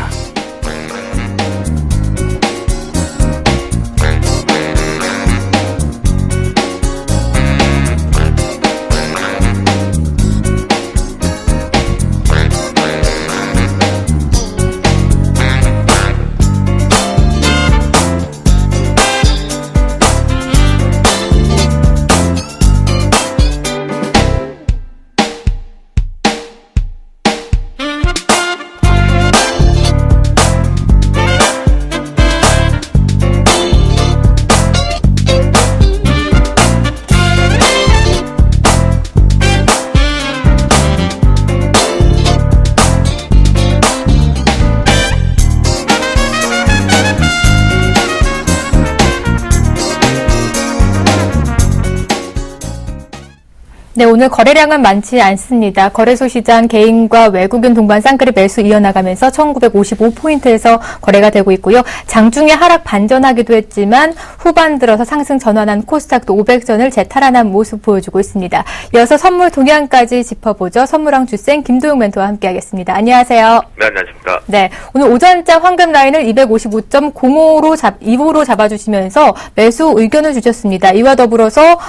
[SPEAKER 1] 네, 오늘 거래량은 많지 않습니다. 거래소 시장 개인과 외국인 동반 쌍끌이 매수 이어나가면서 1955포인트에서 거래가 되고 있고요. 장중에 하락 반전하기도 했지만 후반 들어서 상승 전환한 코스닥도 500선을 재탈환한 모습 보여주고 있습니다. 이어서 선물 동향까지 짚어보죠. 선물왕 주생 김도영 멘토와 함께하겠습니다. 안녕하세요.
[SPEAKER 5] 네, 안녕하십니까.
[SPEAKER 1] 네, 오늘 오전장 황금 라인을 255.05로 잡아주시면서 매수 의견을 주셨습니다. 이와 더불어서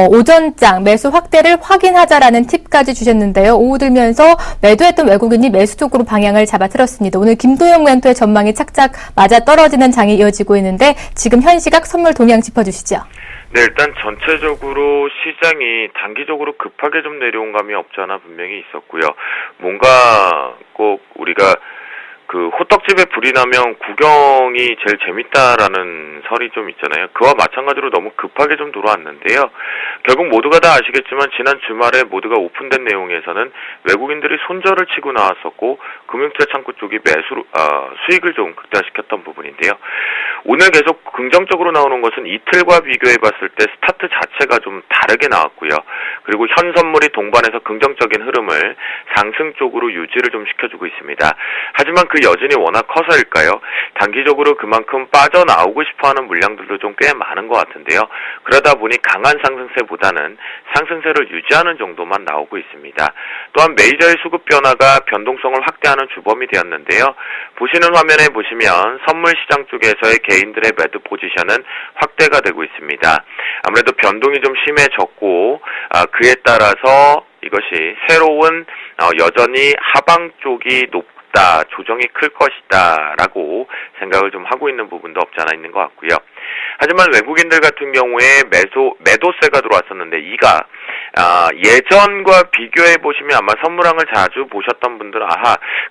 [SPEAKER 1] 오전장 매수 확대를 확인하자라는 팁까지 주셨는데요. 오후 들면서 매도했던 외국인이 매수 쪽으로 방향을 잡아들었습니다. 오늘 김도영 멘토의 전망이 착착 맞아 떨어지는 장이 이어지고 있는데 지금 현 시각 선물 동향 짚어주시죠.
[SPEAKER 5] 네, 일단 전체적으로 시장이 단기적으로 급하게 좀 내려온 감이 없지 않아 분명히 있었고요. 뭔가 꼭 우리가 그 호떡집에 불이 나면 구경이 제일 재밌다라는 설이 좀 있잖아요. 그와 마찬가지로 너무 급하게 좀 들어왔는데요. 결국 모두가 다 아시겠지만 지난 주말에 모두가 오픈된 내용에서는 외국인들이 손절을 치고 나왔었고 금융투자 창구 쪽이 수익을 좀 극대화시켰던 부분인데요. 오늘 계속 긍정적으로 나오는 것은 이틀과 비교해 봤을 때 스타트 자체가 좀 다르게 나왔고요. 그리고 현 선물이 동반해서 긍정적인 흐름을 상승 쪽으로 유지를 좀 시켜주고 있습니다. 하지만 그 여진이 워낙 커서일까요? 단기적으로 그만큼 빠져나오고 싶어하는 물량들도 좀 꽤 많은 것 같은데요. 그러다 보니 강한 상승세보다는 상승세를 유지하는 정도만 나오고 있습니다. 또한 메이저의 수급 변화가 변동성을 확대하는 주범이 되었는데요. 보시는 화면에 보시면 선물 시장 쪽에서의 개인들의 매도 포지션은 확대가 되고 있습니다. 아무래도 변동이 좀 심해졌고 그에 따라서 이것이 새로운 여전히 하방 쪽이 조정이 클 것이다 라고 생각을 좀 하고 있는 부분도 없지 않아 있는 것 같고요. 하지만 외국인들 같은 경우에 매도세가 들어왔었는데 이가 예전과 비교해 보시면 아마 선물왕을 자주 보셨던 분들은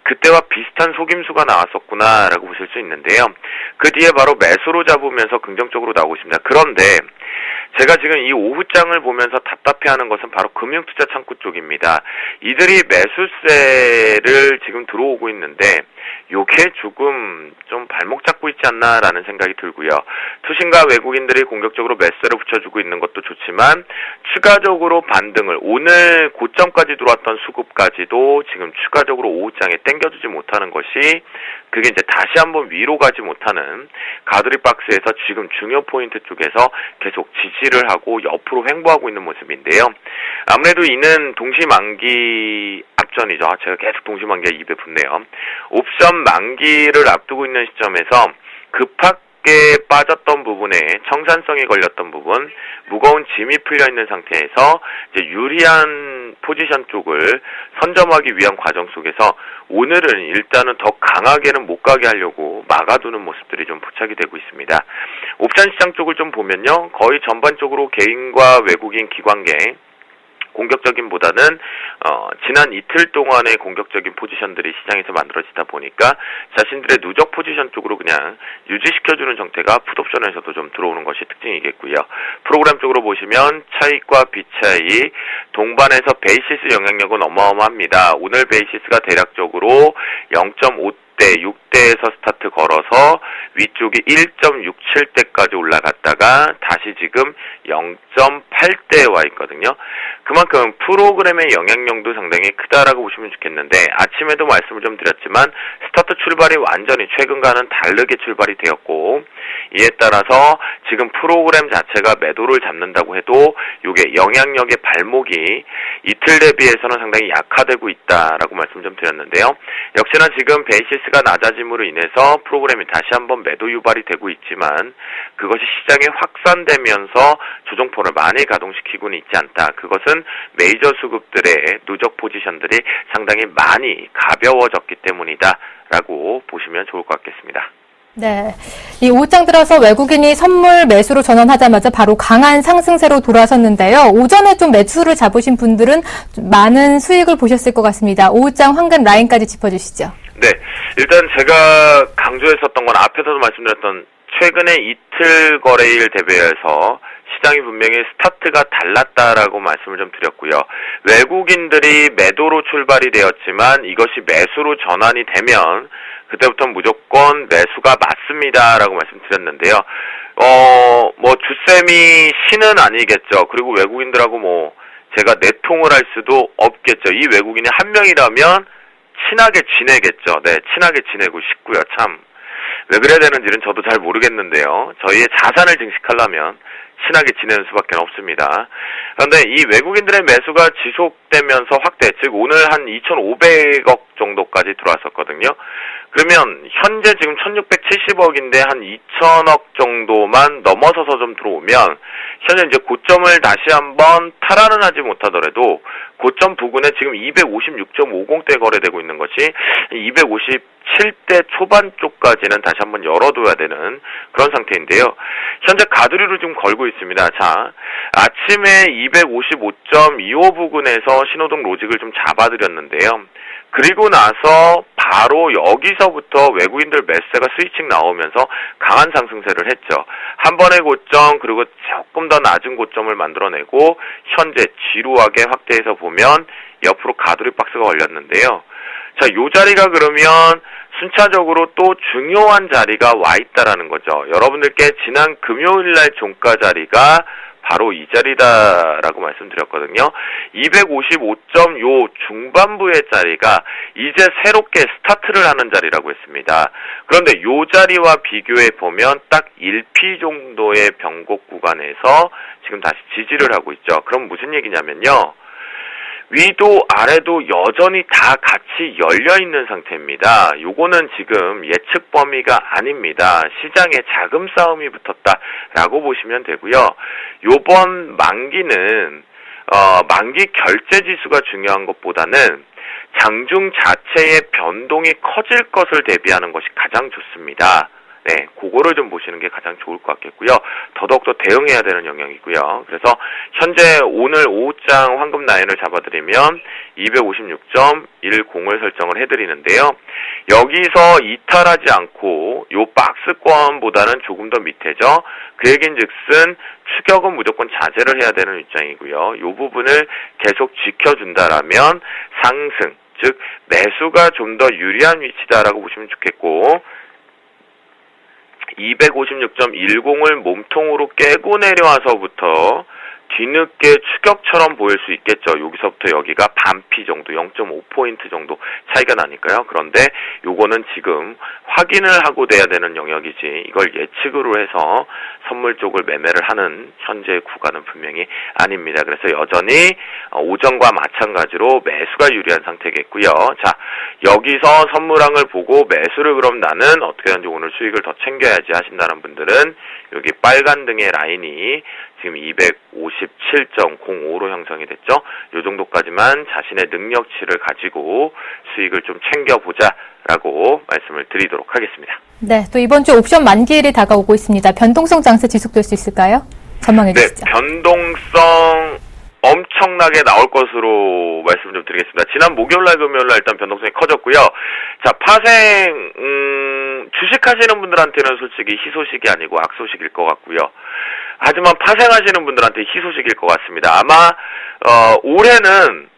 [SPEAKER 5] 그때와 비슷한 속임수가 나왔었구나 라고 보실 수 있는데요. 그 뒤에 바로 매수로 잡으면서 긍정적으로 나오고 있습니다. 그런데 제가 지금 이 오후장을 보면서 답답해하는 것은 바로 금융투자 창구 쪽입니다. 이들이 매수세를 지금 들어오고 있는데 요게 조금 좀 발목 잡고 있지 않나라는 생각이 들고요. 투신가 외국인들이 공격적으로 매수세를 붙여주고 있는 것도 좋지만 추가적으로 반등을 오늘 고점까지 들어왔던 수급까지도 지금 추가적으로 오후장에 땡겨주지 못하는 것이 그게 이제 다시 한번 위로 가지 못하는 가두리 박스에서 지금 중요 포인트 쪽에서 계속 지지를 하고 옆으로 횡보하고 있는 모습인데요. 아무래도 이는 동시만기 앞전이죠. 제가 계속 동시만기가 입에 붙네요. 옵션 만기를 앞두고 있는 시점에서 급하게 빠졌던 부분에 청산성이 걸렸던 부분, 무거운 짐이 풀려 있는 상태에서 이제 유리한 포지션 쪽을 선점하기 위한 과정 속에서 오늘은 일단은 더 강하게는 못 가게 하려고 막아두는 모습들이 좀 포착이 되고 있습니다. 옵션 시장 쪽을 좀 보면요, 거의 전반적으로 개인과 외국인 기관계 공격적인보다는 지난 이틀 동안의 공격적인 포지션들이 시장에서 만들어지다 보니까 자신들의 누적 포지션 쪽으로 그냥 유지시켜주는 형태가 풋옵션에서도 좀 들어오는 것이 특징이겠고요. 프로그램 쪽으로 보시면 차익과 비차익 동반해서 베이시스 영향력은 어마어마합니다. 오늘 베이시스가 대략적으로 0.5 6대에서 스타트 걸어서 위쪽이 1.67대까지 올라갔다가 다시 지금 0.8대에 와 있거든요. 그만큼 프로그램의 영향력도 상당히 크다라고 보시면 좋겠는데, 아침에도 말씀을 좀 드렸지만 스타트 출발이 완전히 최근과는 다르게 출발이 되었고, 이에 따라서 지금 프로그램 자체가 매도를 잡는다고 해도 이게 영향력의 발목이 이틀 대비해서는 상당히 약화되고 있다라고 말씀 좀 드렸는데요. 역시나 지금 베이시스가 낮아짐으로 인해서 프로그램이 다시 한번 매도 유발이 되고 있지만, 그것이 시장에 확산되면서 조정폭을 많이 가동시키고는 있지 않다. 그것은 메이저 수급들의 누적 포지션들이 상당히 많이 가벼워졌기 때문이다라고 보시면 좋을 것 같겠습니다.
[SPEAKER 1] 네. 이 5장 들어서 외국인이 선물 매수로 전환하자마자 바로 강한 상승세로 돌아섰는데요. 오전에 좀 매수를 잡으신 분들은 많은 수익을 보셨을 것 같습니다. 5장 황금 라인까지 짚어주시죠.
[SPEAKER 5] 네. 일단 제가 강조했었던 건 앞에서도 말씀드렸던 최근에 이틀 거래일 대비해서 시장이 분명히 스타트가 달랐다라고 말씀을 좀 드렸고요. 외국인들이 매도로 출발이 되었지만 이것이 매수로 전환이 되면 그때부터 무조건 매수가 맞습니다라고 말씀드렸는데요. 주쌤이 신은 아니겠죠. 그리고 외국인들하고 제가 내통을 할 수도 없겠죠. 이 외국인이 한 명이라면 친하게 지내겠죠. 네, 친하게 지내고 싶고요. 참. 왜 그래야 되는지는 저도 잘 모르겠는데요. 저희의 자산을 증식하려면 친하게 지내는 수밖에 없습니다. 그런데 이 외국인들의 매수가 지속되면서 확대, 즉 오늘 한 2,500억 정도까지 들어왔었거든요. 그러면 현재 지금 1,670억인데 한 2,000억 정도만 넘어서서 좀 들어오면 현재 이제 고점을 다시 한번 탈환은 하지 못하더라도 고점 부근에 지금 256.50대 거래되고 있는 것이 257대 초반 쪽까지는 다시 한번 열어둬야 되는 그런 상태인데요. 현재 가두리를 좀 걸고 있습니다. 자, 아침에 255.25 부근에서 신호등 로직을 좀 잡아드렸는데요. 그리고 나서 바로 여기서부터 외국인들 매수세가 스위칭 나오면서 강한 상승세를 했죠. 한 번의 고점 그리고 조금 더 낮은 고점을 만들어내고 현재 지루하게 확대해서 보면 옆으로 가두리 박스가 걸렸는데요. 자, 요 자리가 그러면 순차적으로 또 중요한 자리가 와 있다라는 거죠. 여러분들께 지난 금요일날 종가 자리가 바로 이 자리다라고 말씀드렸거든요. 255점 중반부의 자리가 이제 새롭게 스타트를 하는 자리라고 했습니다. 그런데 이 자리와 비교해 보면 딱 1P 정도의 변곡 구간에서 지금 다시 지지를 하고 있죠. 그럼 무슨 얘기냐면요. 위도 아래도 여전히 다 같이 열려있는 상태입니다. 요거는 지금 예측 범위가 아닙니다. 시장에 자금 싸움이 붙었다라고 보시면 되고요. 요번 만기는 만기 결제 지수가 중요한 것보다는 장중 자체의 변동이 커질 것을 대비하는 것이 가장 좋습니다. 네, 그거를 좀 보시는 게 가장 좋을 것 같겠고요. 더더욱더 대응해야 되는 영역이고요. 그래서 현재 오늘 5장 황금 라인을 잡아드리면 256.10을 설정을 해드리는데요. 여기서 이탈하지 않고 요 박스권보다는 조금 더 밑에죠. 그 얘긴즉슨 추격은 무조건 자제를 해야 되는 입장이고요. 요 부분을 계속 지켜준다라면 상승, 즉 매수가 좀 더 유리한 위치다라고 보시면 좋겠고, 256.10을 몸통으로 깨고 내려와서부터 뒤늦게 추격처럼 보일 수 있겠죠. 여기서부터 여기가 반피 정도, 0.5포인트 정도 차이가 나니까요. 그런데 요거는 지금 확인을 하고 돼야 되는 영역이지 이걸 예측으로 해서 선물 쪽을 매매를 하는 현재 구간은 분명히 아닙니다. 그래서 여전히 오전과 마찬가지로 매수가 유리한 상태겠고요. 자, 여기서 선물항을 보고 매수를 그럼 나는 어떻게 하는지 오늘 수익을 더 챙겨야지 하신다는 분들은 여기 빨간 등의 라인이 지금 257.05로 형성이 됐죠. 요 정도까지만 자신의 능력치를 가지고 수익을 좀 챙겨보자라고 말씀을 드리도록 하겠습니다.
[SPEAKER 1] 네, 또 이번 주 옵션 만기일이 다가오고 있습니다. 변동성 장세 지속될 수 있을까요? 전망해 주시죠.
[SPEAKER 5] 네, 변동성 엄청나게 나올 것으로 말씀을 좀 드리겠습니다. 지난 목요일날, 금요일날 일단 변동성이 커졌고요. 자, 파생, 주식하시는 분들한테는 솔직히 희소식이 아니고 악소식일 것 같고요. 하지만 파생하시는 분들한테 희소식일 것 같습니다. 아마 올해는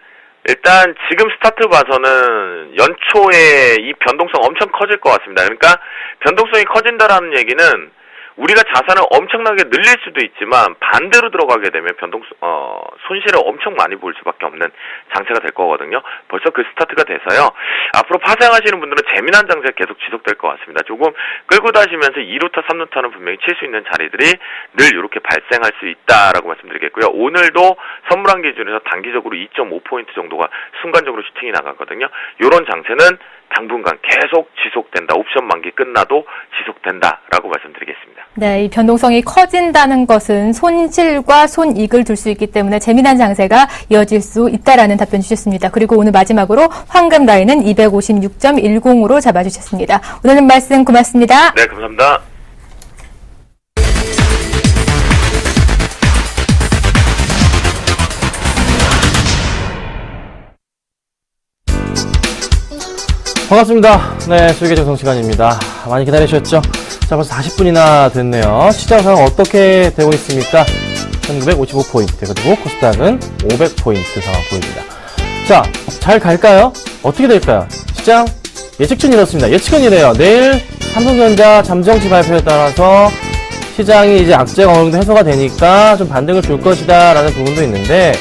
[SPEAKER 5] 일단 지금 스타트 봐서는 연초에 이 변동성 엄청 커질 것 같습니다. 그러니까 변동성이 커진다라는 얘기는 우리가 자산을 엄청나게 늘릴 수도 있지만 반대로 들어가게 되면 손실을 엄청 많이 볼 수밖에 없는 장세가 될 거거든요. 벌써 그 스타트가 돼서요. 앞으로 파생하시는 분들은 재미난 장세가 계속 지속될 것 같습니다. 조금 끌고 다시면서 2루타, 3루타는 분명히 칠 수 있는 자리들이 늘 이렇게 발생할 수 있다라고 말씀드리겠고요. 오늘도 선물한 기준에서 단기적으로 2.5포인트 정도가 순간적으로 슈팅이 나갔거든요. 이런 장세는 당분간 계속 지속된다. 옵션 만기 끝나도 지속된다라고 말씀드리겠습니다.
[SPEAKER 1] 네, 이 변동성이 커진다는 것은 손실과 손익을 둘 수 있기 때문에 재미난 장세가 이어질 수 있다라는 답변 주셨습니다. 그리고 오늘 마지막으로 황금 라인은 256.10으로 잡아주셨습니다. 오늘은 말씀 고맙습니다.
[SPEAKER 5] 네, 감사합니다.
[SPEAKER 6] 반갑습니다. 네, 수익의 정성 시간입니다. 많이 기다리셨죠? 자, 벌써 40분이나 됐네요. 시장 상황 어떻게 되고 있습니까? 1955포인트, 그리고 코스닥은 500포인트 상황 보입니다. 자, 잘 갈까요? 어떻게 될까요? 시장 예측은 이렇습니다. 예측은 이래요. 내일 삼성전자 잠정치 발표에 따라서 시장이 이제 악재가 어느 정도 해소가 되니까 좀 반등을 줄 것이다 라는 부분도 있는데,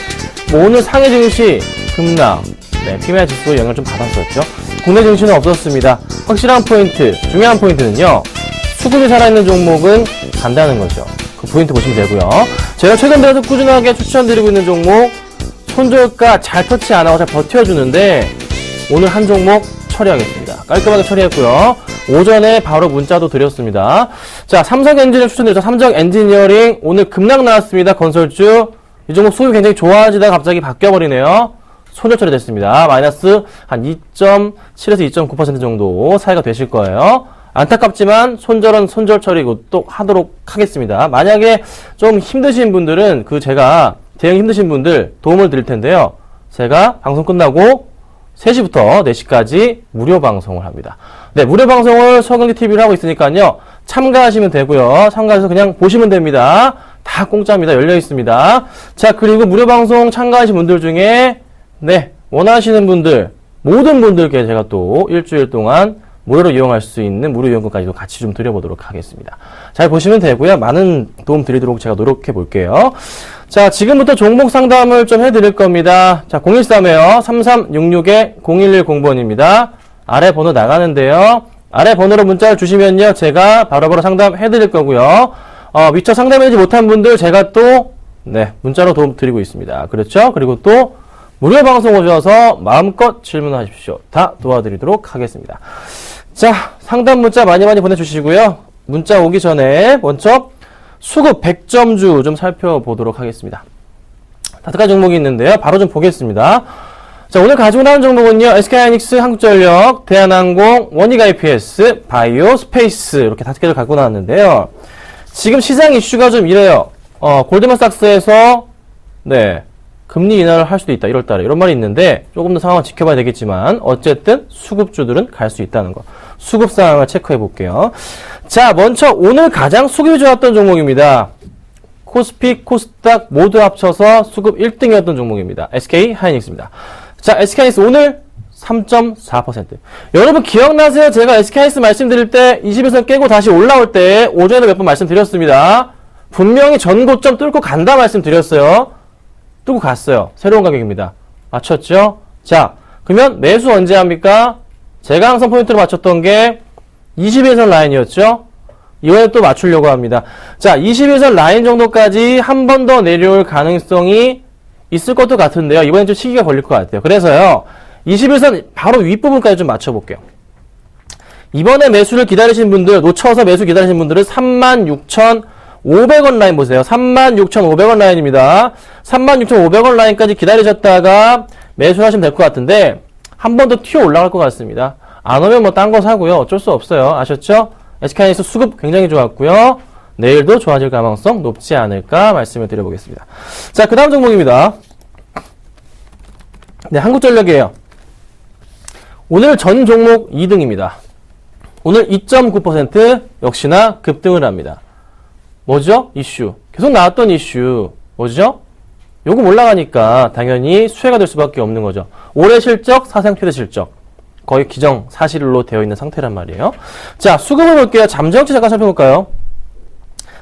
[SPEAKER 6] 뭐 오늘 상해 증시 급락, 네, PMI 지수 영향을 좀 받았었죠. 국내 증시는 없었습니다. 확실한 포인트, 중요한 포인트는요, 수급이 살아있는 종목은 간다는 거죠. 그 포인트 보시면 되고요. 제가 최근 들어서 꾸준하게 추천드리고 있는 종목, 손절가 잘 터치 안 하고 잘 버텨주는데, 오늘 한 종목 처리하겠습니다. 깔끔하게 처리했고요. 오전에 바로 문자도 드렸습니다. 자, 삼성 엔지니어링 추천드렸죠. 삼성 엔지니어링 오늘 급락 나왔습니다. 건설주. 이 종목 수급이 굉장히 좋아지다가 갑자기 바뀌어버리네요. 손절 처리됐습니다. 마이너스 한 2.7에서 2.9% 정도 사이가 되실 거예요. 안타깝지만 손절은 손절 처리고 또 하도록 하겠습니다. 만약에 좀 힘드신 분들은 제가 대응 힘드신 분들 도움을 드릴 텐데요. 제가 방송 끝나고 3시부터 4시까지 무료 방송을 합니다. 네, 무료 방송을 서경기 TV를 하고 있으니까요. 참가하시면 되고요. 참가해서 그냥 보시면 됩니다. 다 공짜입니다. 열려 있습니다. 자, 그리고 무료 방송 참가하신 분들 중에 네, 원하시는 분들, 모든 분들께 제가 또 일주일 동안 무료로 이용할 수 있는 무료 이용권까지도 같이 좀 드려보도록 하겠습니다. 잘 보시면 되고요. 많은 도움 드리도록 제가 노력해 볼게요. 자, 지금부터 종목 상담을 좀 해드릴 겁니다. 자, 013에요. 3366-0110번입니다. 아래 번호 나가는데요. 아래 번호로 문자를 주시면요. 제가 바로바로 상담해 드릴 거고요. 미처 상담해주지 못한 분들 제가 또, 네, 문자로 도움 드리고 있습니다. 그렇죠? 그리고 또, 무료 방송 오셔서 마음껏 질문하십시오. 다 도와드리도록 하겠습니다. 자, 상담 문자 많이 보내주시고요. 문자 오기 전에 먼저 수급 100점주 좀 살펴보도록 하겠습니다. 5가지 종목이 있는데요. 바로 좀 보겠습니다. 자, 오늘 가지고 나온 종목은요. SK하이닉스, 한국전력, 대한항공, 원익IPS, 바이오, 스페이스 이렇게 5개를 갖고 나왔는데요. 지금 시장 이슈가 좀 이래요. 골드만삭스에서 네, 금리 인하를 할 수도 있다. 1월달에 이런 말이 있는데 조금 더 상황을 지켜봐야 되겠지만 어쨌든 수급주들은 갈 수 있다는 거. 수급 상황을 체크해 볼게요. 자, 먼저 오늘 가장 수급이 좋았던 종목입니다. 코스피, 코스닥 모두 합쳐서 수급 1등이었던 종목입니다. SK하이닉스입니다. 자, SK하이닉스 오늘 3.4%. 여러분 기억나세요? 제가 SK하이닉스 말씀드릴 때 21선 깨고 다시 올라올 때 오전에 몇 번 말씀드렸습니다. 분명히 전고점 뚫고 간다 말씀드렸어요. 뚫고 갔어요. 새로운 가격입니다. 맞췄죠? 자, 그러면 매수 언제 합니까? 제가 항상 포인트로 맞췄던 게 21선 라인이었죠? 이번에 또 맞추려고 합니다. 자, 21선 라인 정도까지 한 번 더 내려올 가능성이 있을 것도 같은데요. 이번엔 좀 시기가 걸릴 것 같아요. 그래서요, 21선 바로 윗부분까지 좀 맞춰볼게요. 이번에 매수를 기다리신 분들, 놓쳐서 매수 기다리신 분들은 36,500원 라인 보세요. 36,500원 라인입니다. 36,500원 라인까지 기다리셨다가 매수를 하시면 될 것 같은데 한 번 더 튀어 올라갈 것 같습니다. 안 오면 뭐 딴 거 사고요. 어쩔 수 없어요. 아셨죠? SK하이닉스 수급 굉장히 좋았고요. 내일도 좋아질 가능성 높지 않을까 말씀을 드려보겠습니다. 자, 그 다음 종목입니다. 네, 한국전력이에요. 오늘 전 종목 2등입니다. 오늘 2.9% 역시나 급등을 합니다. 뭐죠? 이슈. 계속 나왔던 이슈. 뭐죠? 요금 올라가니까 당연히 수혜가 될 수밖에 없는 거죠. 올해 실적, 사상 최대 실적. 거의 기정 사실로 되어 있는 상태란 말이에요. 자, 수급을 볼게요. 잠정치 잠깐 살펴볼까요?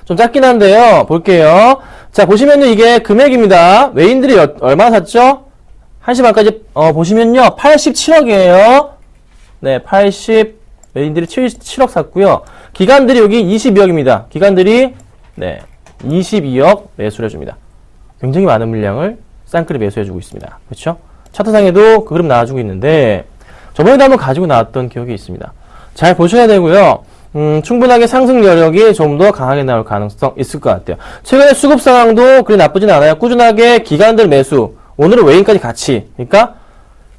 [SPEAKER 6] 좀 짧긴 한데요. 볼게요. 자, 보시면요. 이게 금액입니다. 외인들이 얼마 샀죠? 1시 반까지, 보시면요. 87억이에요. 네, 외인들이 7억 샀고요. 기관들이 여기 22억입니다. 기관들이, 네, 22억 매수를 해줍니다. 굉장히 많은 물량을 쌍끌이 매수해주고 있습니다. 그렇죠? 차트상에도 그 그림 나와주고 있는데, 저번에도 한번 가지고 나왔던 기억이 있습니다. 잘 보셔야 되고요. 충분하게 상승 여력이 좀 더 강하게 나올 가능성 있을 것 같아요. 최근에 수급 상황도 그리 나쁘진 않아요. 꾸준하게 기관들 매수, 오늘은 외인까지 같이. 그러니까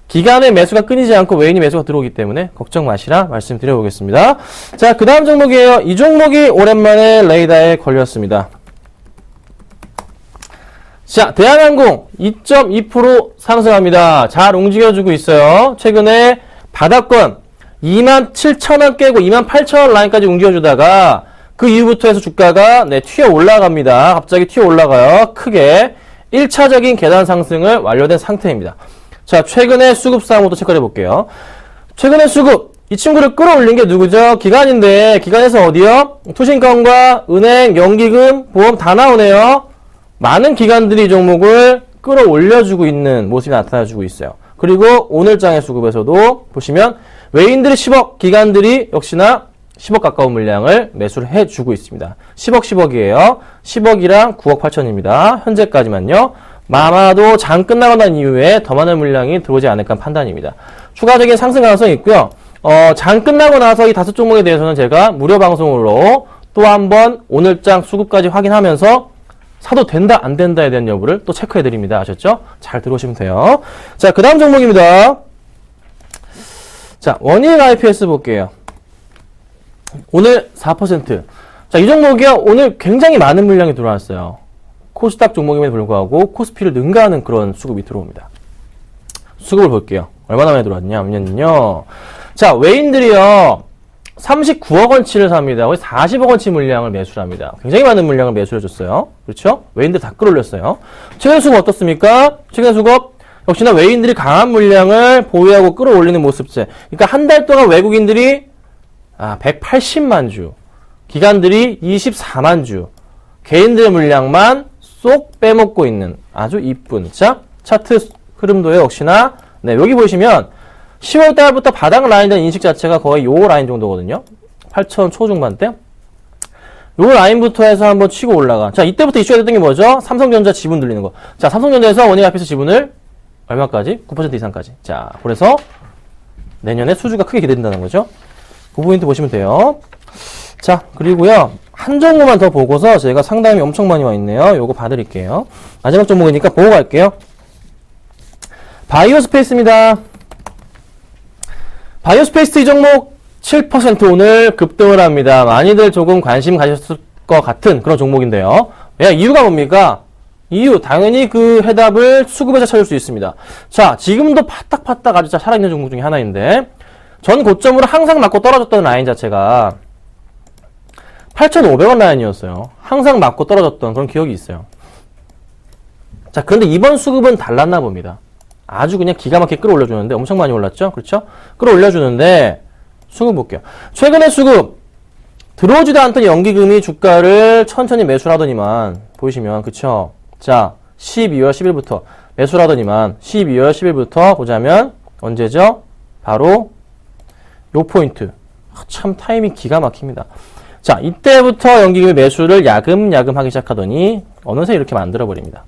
[SPEAKER 6] 기관의 매수가 끊이지 않고 외인이 매수가 들어오기 때문에 걱정 마시라 말씀드려보겠습니다. 자, 그 다음 종목이에요. 이 종목이 오랜만에 레이더에 걸렸습니다. 자, 대한항공 2.2% 상승합니다. 잘 움직여주고 있어요. 최근에 바닥권 27,000원 깨고 28,000원 라인까지 움직여주다가 그 이후부터 해서 주가가 튀어 올라갑니다. 갑자기 튀어 올라가요. 크게 1차적인 계단 상승을 완료된 상태입니다. 자, 최근에 수급 상황부터 체크해 볼게요. 최근에 수급, 이 친구를 끌어올린 게 누구죠? 기관인데, 기관에서 어디요? 투신권과 은행, 연기금, 보험 다 나오네요. 많은 기관들이 이 종목을 끌어올려주고 있는 모습이 나타나주고 있어요. 그리고 오늘장의 수급에서도 보시면 외인들이 10억, 기관들이 역시나 10억 가까운 물량을 매수를 해주고 있습니다. 10억이에요. 10억이랑 9억 8천입니다. 현재까지만요. 아마도 장 끝나고 난 이후에 더 많은 물량이 들어오지 않을까 판단입니다. 추가적인 상승 가능성이 있고요. 장 끝나고 나서 이 5종목에 대해서는 제가 무료 방송으로 또 한번 오늘장 수급까지 확인하면서 사도 된다 안 된다에 대한 여부를 또 체크해 드립니다. 아셨죠? 잘 들어오시면 돼요. 자, 그 다음 종목입니다. 자, 원일 IPS 볼게요. 오늘 4%. 자, 이 종목이요. 오늘 굉장히 많은 물량이 들어왔어요. 코스닥 종목임에도 불구하고 코스피를 능가하는 그런 수급이 들어옵니다. 수급을 볼게요. 얼마나 많이 들어왔냐면요. 자, 외인들이요. 39억 원치를 삽니다. 거의 40억 원치 물량을 매수를 합니다. 굉장히 많은 물량을 매수해줬어요. 그렇죠? 외인들 다 끌어올렸어요. 최근 수급 어떻습니까? 최근 수급 역시나 외인들이 강한 물량을 보유하고 끌어올리는 모습제. 그러니까 한 달 동안 외국인들이 180만 주, 기관들이 24만 주, 개인들의 물량만 쏙 빼먹고 있는 아주 이쁜 차트 흐름도요. 역시나 여기 보시면 10월 달부터 바닥 라인에 대한 인식 자체가 거의 요 라인 정도거든요. 8천 초중반 때. 요 라인부터 해서 한번 치고 올라가. 자, 이때부터 이슈가 됐던 게 뭐죠? 삼성전자 지분 들리는 거. 자, 삼성전자에서 원일 IPS 지분을 얼마까지? 9% 이상까지. 자, 그래서 내년에 수주가 크게 기대된다는 거죠. 그 포인트 보시면 돼요. 자, 그리고요. 한 종목만 더 보고서 제가 상담이 엄청 많이 와 있네요. 요거 봐드릴게요. 마지막 종목이니까 보고 갈게요. 바이오스페이스입니다. 바이오스페이스 이 종목 7% 오늘 급등을 합니다. 많이들 조금 관심 가졌을 것 같은 그런 종목인데요. 이유가 뭡니까? 이유, 당연히 그 해답을 수급에서 찾을 수 있습니다. 자, 지금도 파딱파딱 아주 살아있는 종목 중에 하나인데, 전 고점으로 항상 맞고 떨어졌던 라인 자체가 8,500원 라인이었어요. 항상 맞고 떨어졌던 그런 기억이 있어요. 자, 그런데 이번 수급은 달랐나 봅니다. 아주 그냥 기가 막히게 끌어올려주는데, 엄청 많이 올랐죠? 그렇죠? 끌어올려주는데, 수급 볼게요. 최근에 수급, 들어오지도 않던 연기금이 주가를 천천히 매수를 하더니만, 보이시면, 그쵸? 자, 12월 10일부터 매수를 하더니만, 12월 10일부터 보자면, 언제죠? 바로, 요 포인트. 참 타이밍 기가 막힙니다. 자, 이때부터 연기금의 매수를 야금야금 하기 시작하더니, 어느새 이렇게 만들어버립니다.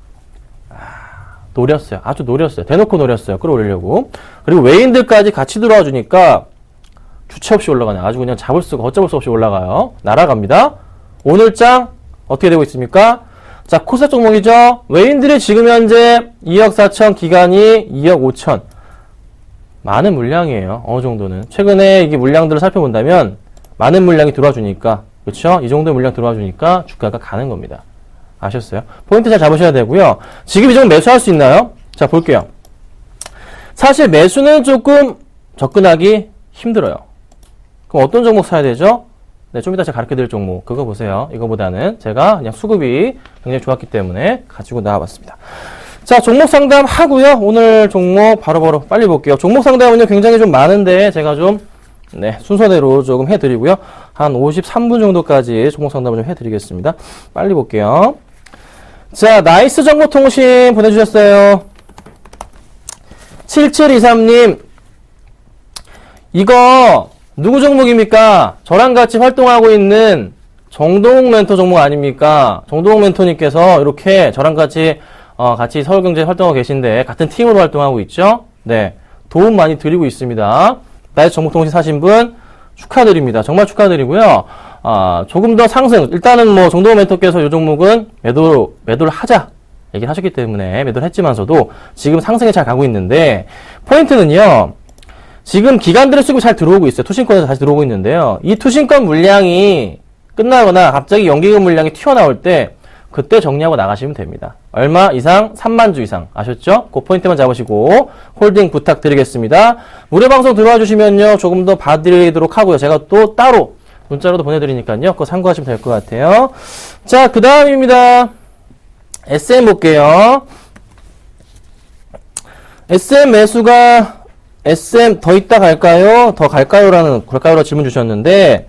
[SPEAKER 6] 노렸어요. 아주 노렸어요. 대놓고 노렸어요. 끌어올리려고. 그리고 외인들까지 같이 들어와 주니까 주체 없이 올라가네. 아주 그냥 걷잡을 수 없이 올라가요. 날아갑니다. 오늘장 어떻게 되고 있습니까? 자, 코스닥 종목이죠. 외인들이 지금 현재 2억 4천, 기관이 2억 5천. 많은 물량이에요. 어느 정도는. 최근에 이게 물량들을 살펴본다면 많은 물량이 들어와 주니까, 그렇죠? 이 정도의 물량 들어와 주니까 주가가 가는 겁니다. 아셨어요? 포인트 잘 잡으셔야 되고요. 지금 이 종목 매수할 수 있나요? 자, 볼게요. 사실 매수는 조금 접근하기 힘들어요. 그럼 어떤 종목 사야 되죠? 네, 좀 이따 제가 가르쳐 드릴 종목. 그거 보세요. 이거보다는 제가 그냥 수급이 굉장히 좋았기 때문에 가지고 나와봤습니다. 자, 종목 상담 하고요. 오늘 종목 바로바로 빨리 볼게요. 종목 상담은요, 굉장히 좀 많은데, 제가 좀, 네, 순서대로 조금 해드리고요. 한 53분 정도까지 종목 상담을 좀 해드리겠습니다. 빨리 볼게요. 자, 나이스 정보통신 보내주셨어요. 7723님, 이거, 누구 종목입니까? 저랑 같이 활동하고 있는 정동욱 멘토 종목 아닙니까? 정동욱 멘토님께서 이렇게 저랑 같이 같이 서울경제 활동하고 계신데 같은 팀으로 활동하고 있죠? 네. 도움 많이 드리고 있습니다. 나이스 정보통신 사신 분 축하드립니다. 정말 축하드리고요. 조금 더 상승. 일단은 뭐 정동욱 멘토께서 이 종목은 매도를 하자 얘기를 하셨기 때문에 매도를 했지만서도 지금 상승에 잘 가고 있는데 포인트는요. 지금 기관들을 쓰고 잘 들어오고 있어요. 투신권에서 다시 들어오고 있는데요. 이 투신권 물량이 끝나거나 갑자기 연기금 물량이 튀어나올 때 그때 정리하고 나가시면 됩니다. 얼마 이상? 3만 주 이상. 아셨죠? 그 포인트만 잡으시고 홀딩 부탁드리겠습니다. 무료 방송 들어와 주시면요. 조금 더 봐드리도록 하고요. 제가 또 따로 문자로도 보내드리니까요. 그거 참고하시면 될 것 같아요. 자, 그 다음입니다. SM 볼게요. SM 매수가 SM 더 있다 갈까요? 더 갈까요? 갈까요? 질문 주셨는데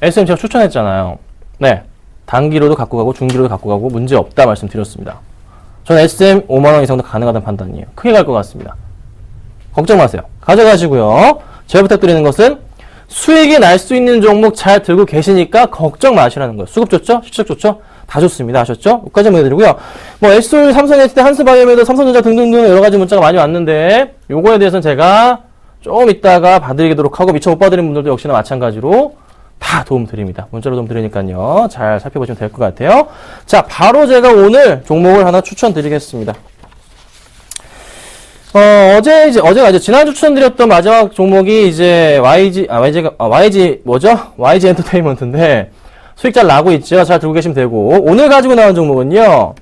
[SPEAKER 6] SM 제가 추천했잖아요. 네. 단기로도 갖고 가고 중기로도 갖고 가고 문제 없다 말씀드렸습니다. 저는 SM 5만원 이상도 가능하다는 판단이에요. 크게 갈 것 같습니다. 걱정 마세요. 가져가시고요. 제가 부탁드리는 것은 수익이 날 수 있는 종목 잘 들고 계시니까 걱정 마시라는 거예요. 수급 좋죠? 실적 좋죠? 다 좋습니다. 아셨죠? 여기까지 보내드리고요. 뭐 SOE, 삼성에이티, 한스바이오메드, 삼성전자 등등등 여러 가지 문자가 많이 왔는데 요거에 대해서는 제가 좀 이따가 봐드리도록 하고 미처 못 봐드린 분들도 역시나 마찬가지로 다 도움 드립니다. 문자로 도움 드리니까요. 잘 살펴보시면 될 것 같아요. 자, 바로 제가 오늘 종목을 하나 추천드리겠습니다. 어제가 이제 지난주 추천드렸던 마지막 종목이 이제 YG 엔터테인먼트인데 수익 잘 나고 있죠. 잘 들고 계시면 되고 오늘 가지고 나온 종목은요.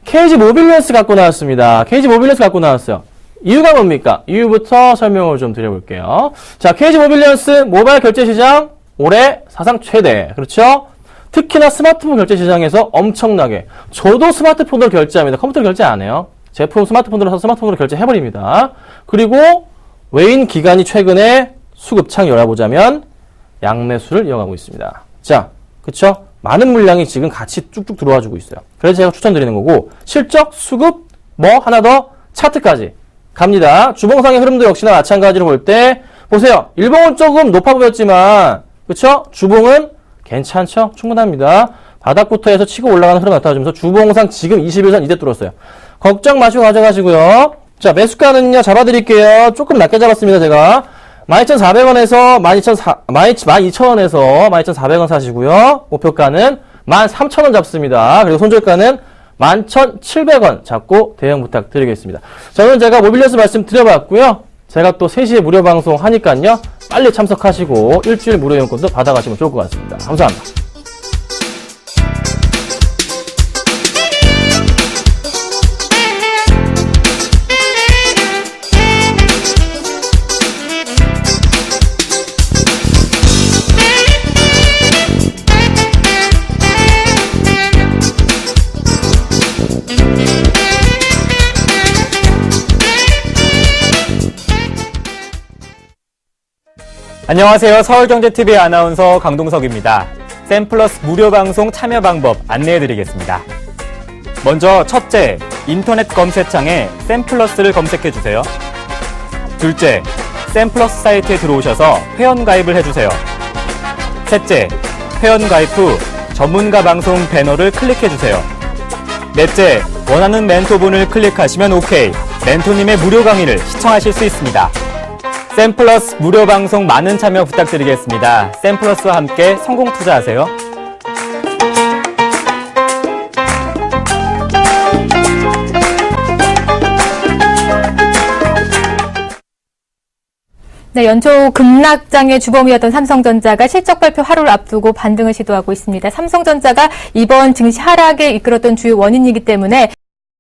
[SPEAKER 6] KG 모빌리언스 갖고 나왔습니다. KG 모빌리언스 갖고 나왔어요. 이유가 뭡니까? 이유부터 설명을 좀 드려볼게요. 자, KG 모빌리언스 모바일 결제 시장 올해 사상 최대. 그렇죠? 특히나 스마트폰 결제 시장에서 엄청나게. 저도 스마트폰으로 결제합니다. 컴퓨터로 결제 안 해요. 제품 스마트폰으로 사서 스마트폰으로 결제해버립니다. 그리고 외인 기관이 최근에 수급창 열어보자면 양매수를 이어가고 있습니다. 자, 그쵸? 많은 물량이 지금 같이 쭉쭉 들어와주고 있어요. 그래서 제가 추천드리는 거고 실적, 수급, 뭐 하나 더 차트까지 갑니다. 주봉상의 흐름도 역시나 마찬가지로 볼 때 보세요. 일봉은 조금 높아 보였지만 그쵸? 주봉은 괜찮죠? 충분합니다. 바닥부터 해서 치고 올라가는 흐름 나타나주면서 주봉상 지금 20일선 이대 뚫었어요. 걱정 마시고 가져가시고요. 자, 매수가는요 잡아드릴게요. 조금 낮게 잡았습니다. 제가 12,400원에서 12,000원에서 12,400원 사시고요. 목표가는 13,000원 잡습니다. 그리고 손절가는 11,700원 잡고 대응 부탁드리겠습니다. 저는 제가 모빌리언스 말씀드려봤고요. 제가 또 3시에 무료 방송 하니까요. 빨리 참석하시고 일주일 무료 이용권도 받아가시면 좋을 것 같습니다. 감사합니다.
[SPEAKER 7] 안녕하세요. 서울경제TV 아나운서 강동석입니다. 샘플러스 무료 방송 참여 방법 안내해드리겠습니다. 먼저 첫째, 인터넷 검색창에 샘플러스를 검색해주세요. 둘째, 샘플러스 사이트에 들어오셔서 회원가입을 해주세요. 셋째, 회원가입 후 전문가 방송 배너를 클릭해주세요. 넷째, 원하는 멘토분을 클릭하시면 OK. 멘토님의 무료 강의를 시청하실 수 있습니다. 샘플러스 무료 방송 많은 참여 부탁드리겠습니다. 샘플러스와 함께 성공 투자하세요.
[SPEAKER 1] 네, 연초 급락장의 주범이었던 삼성전자가 실적 발표 하루를 앞두고 반등을 시도하고 있습니다. 삼성전자가 이번 증시 하락에 이끌었던 주요 원인이기 때문에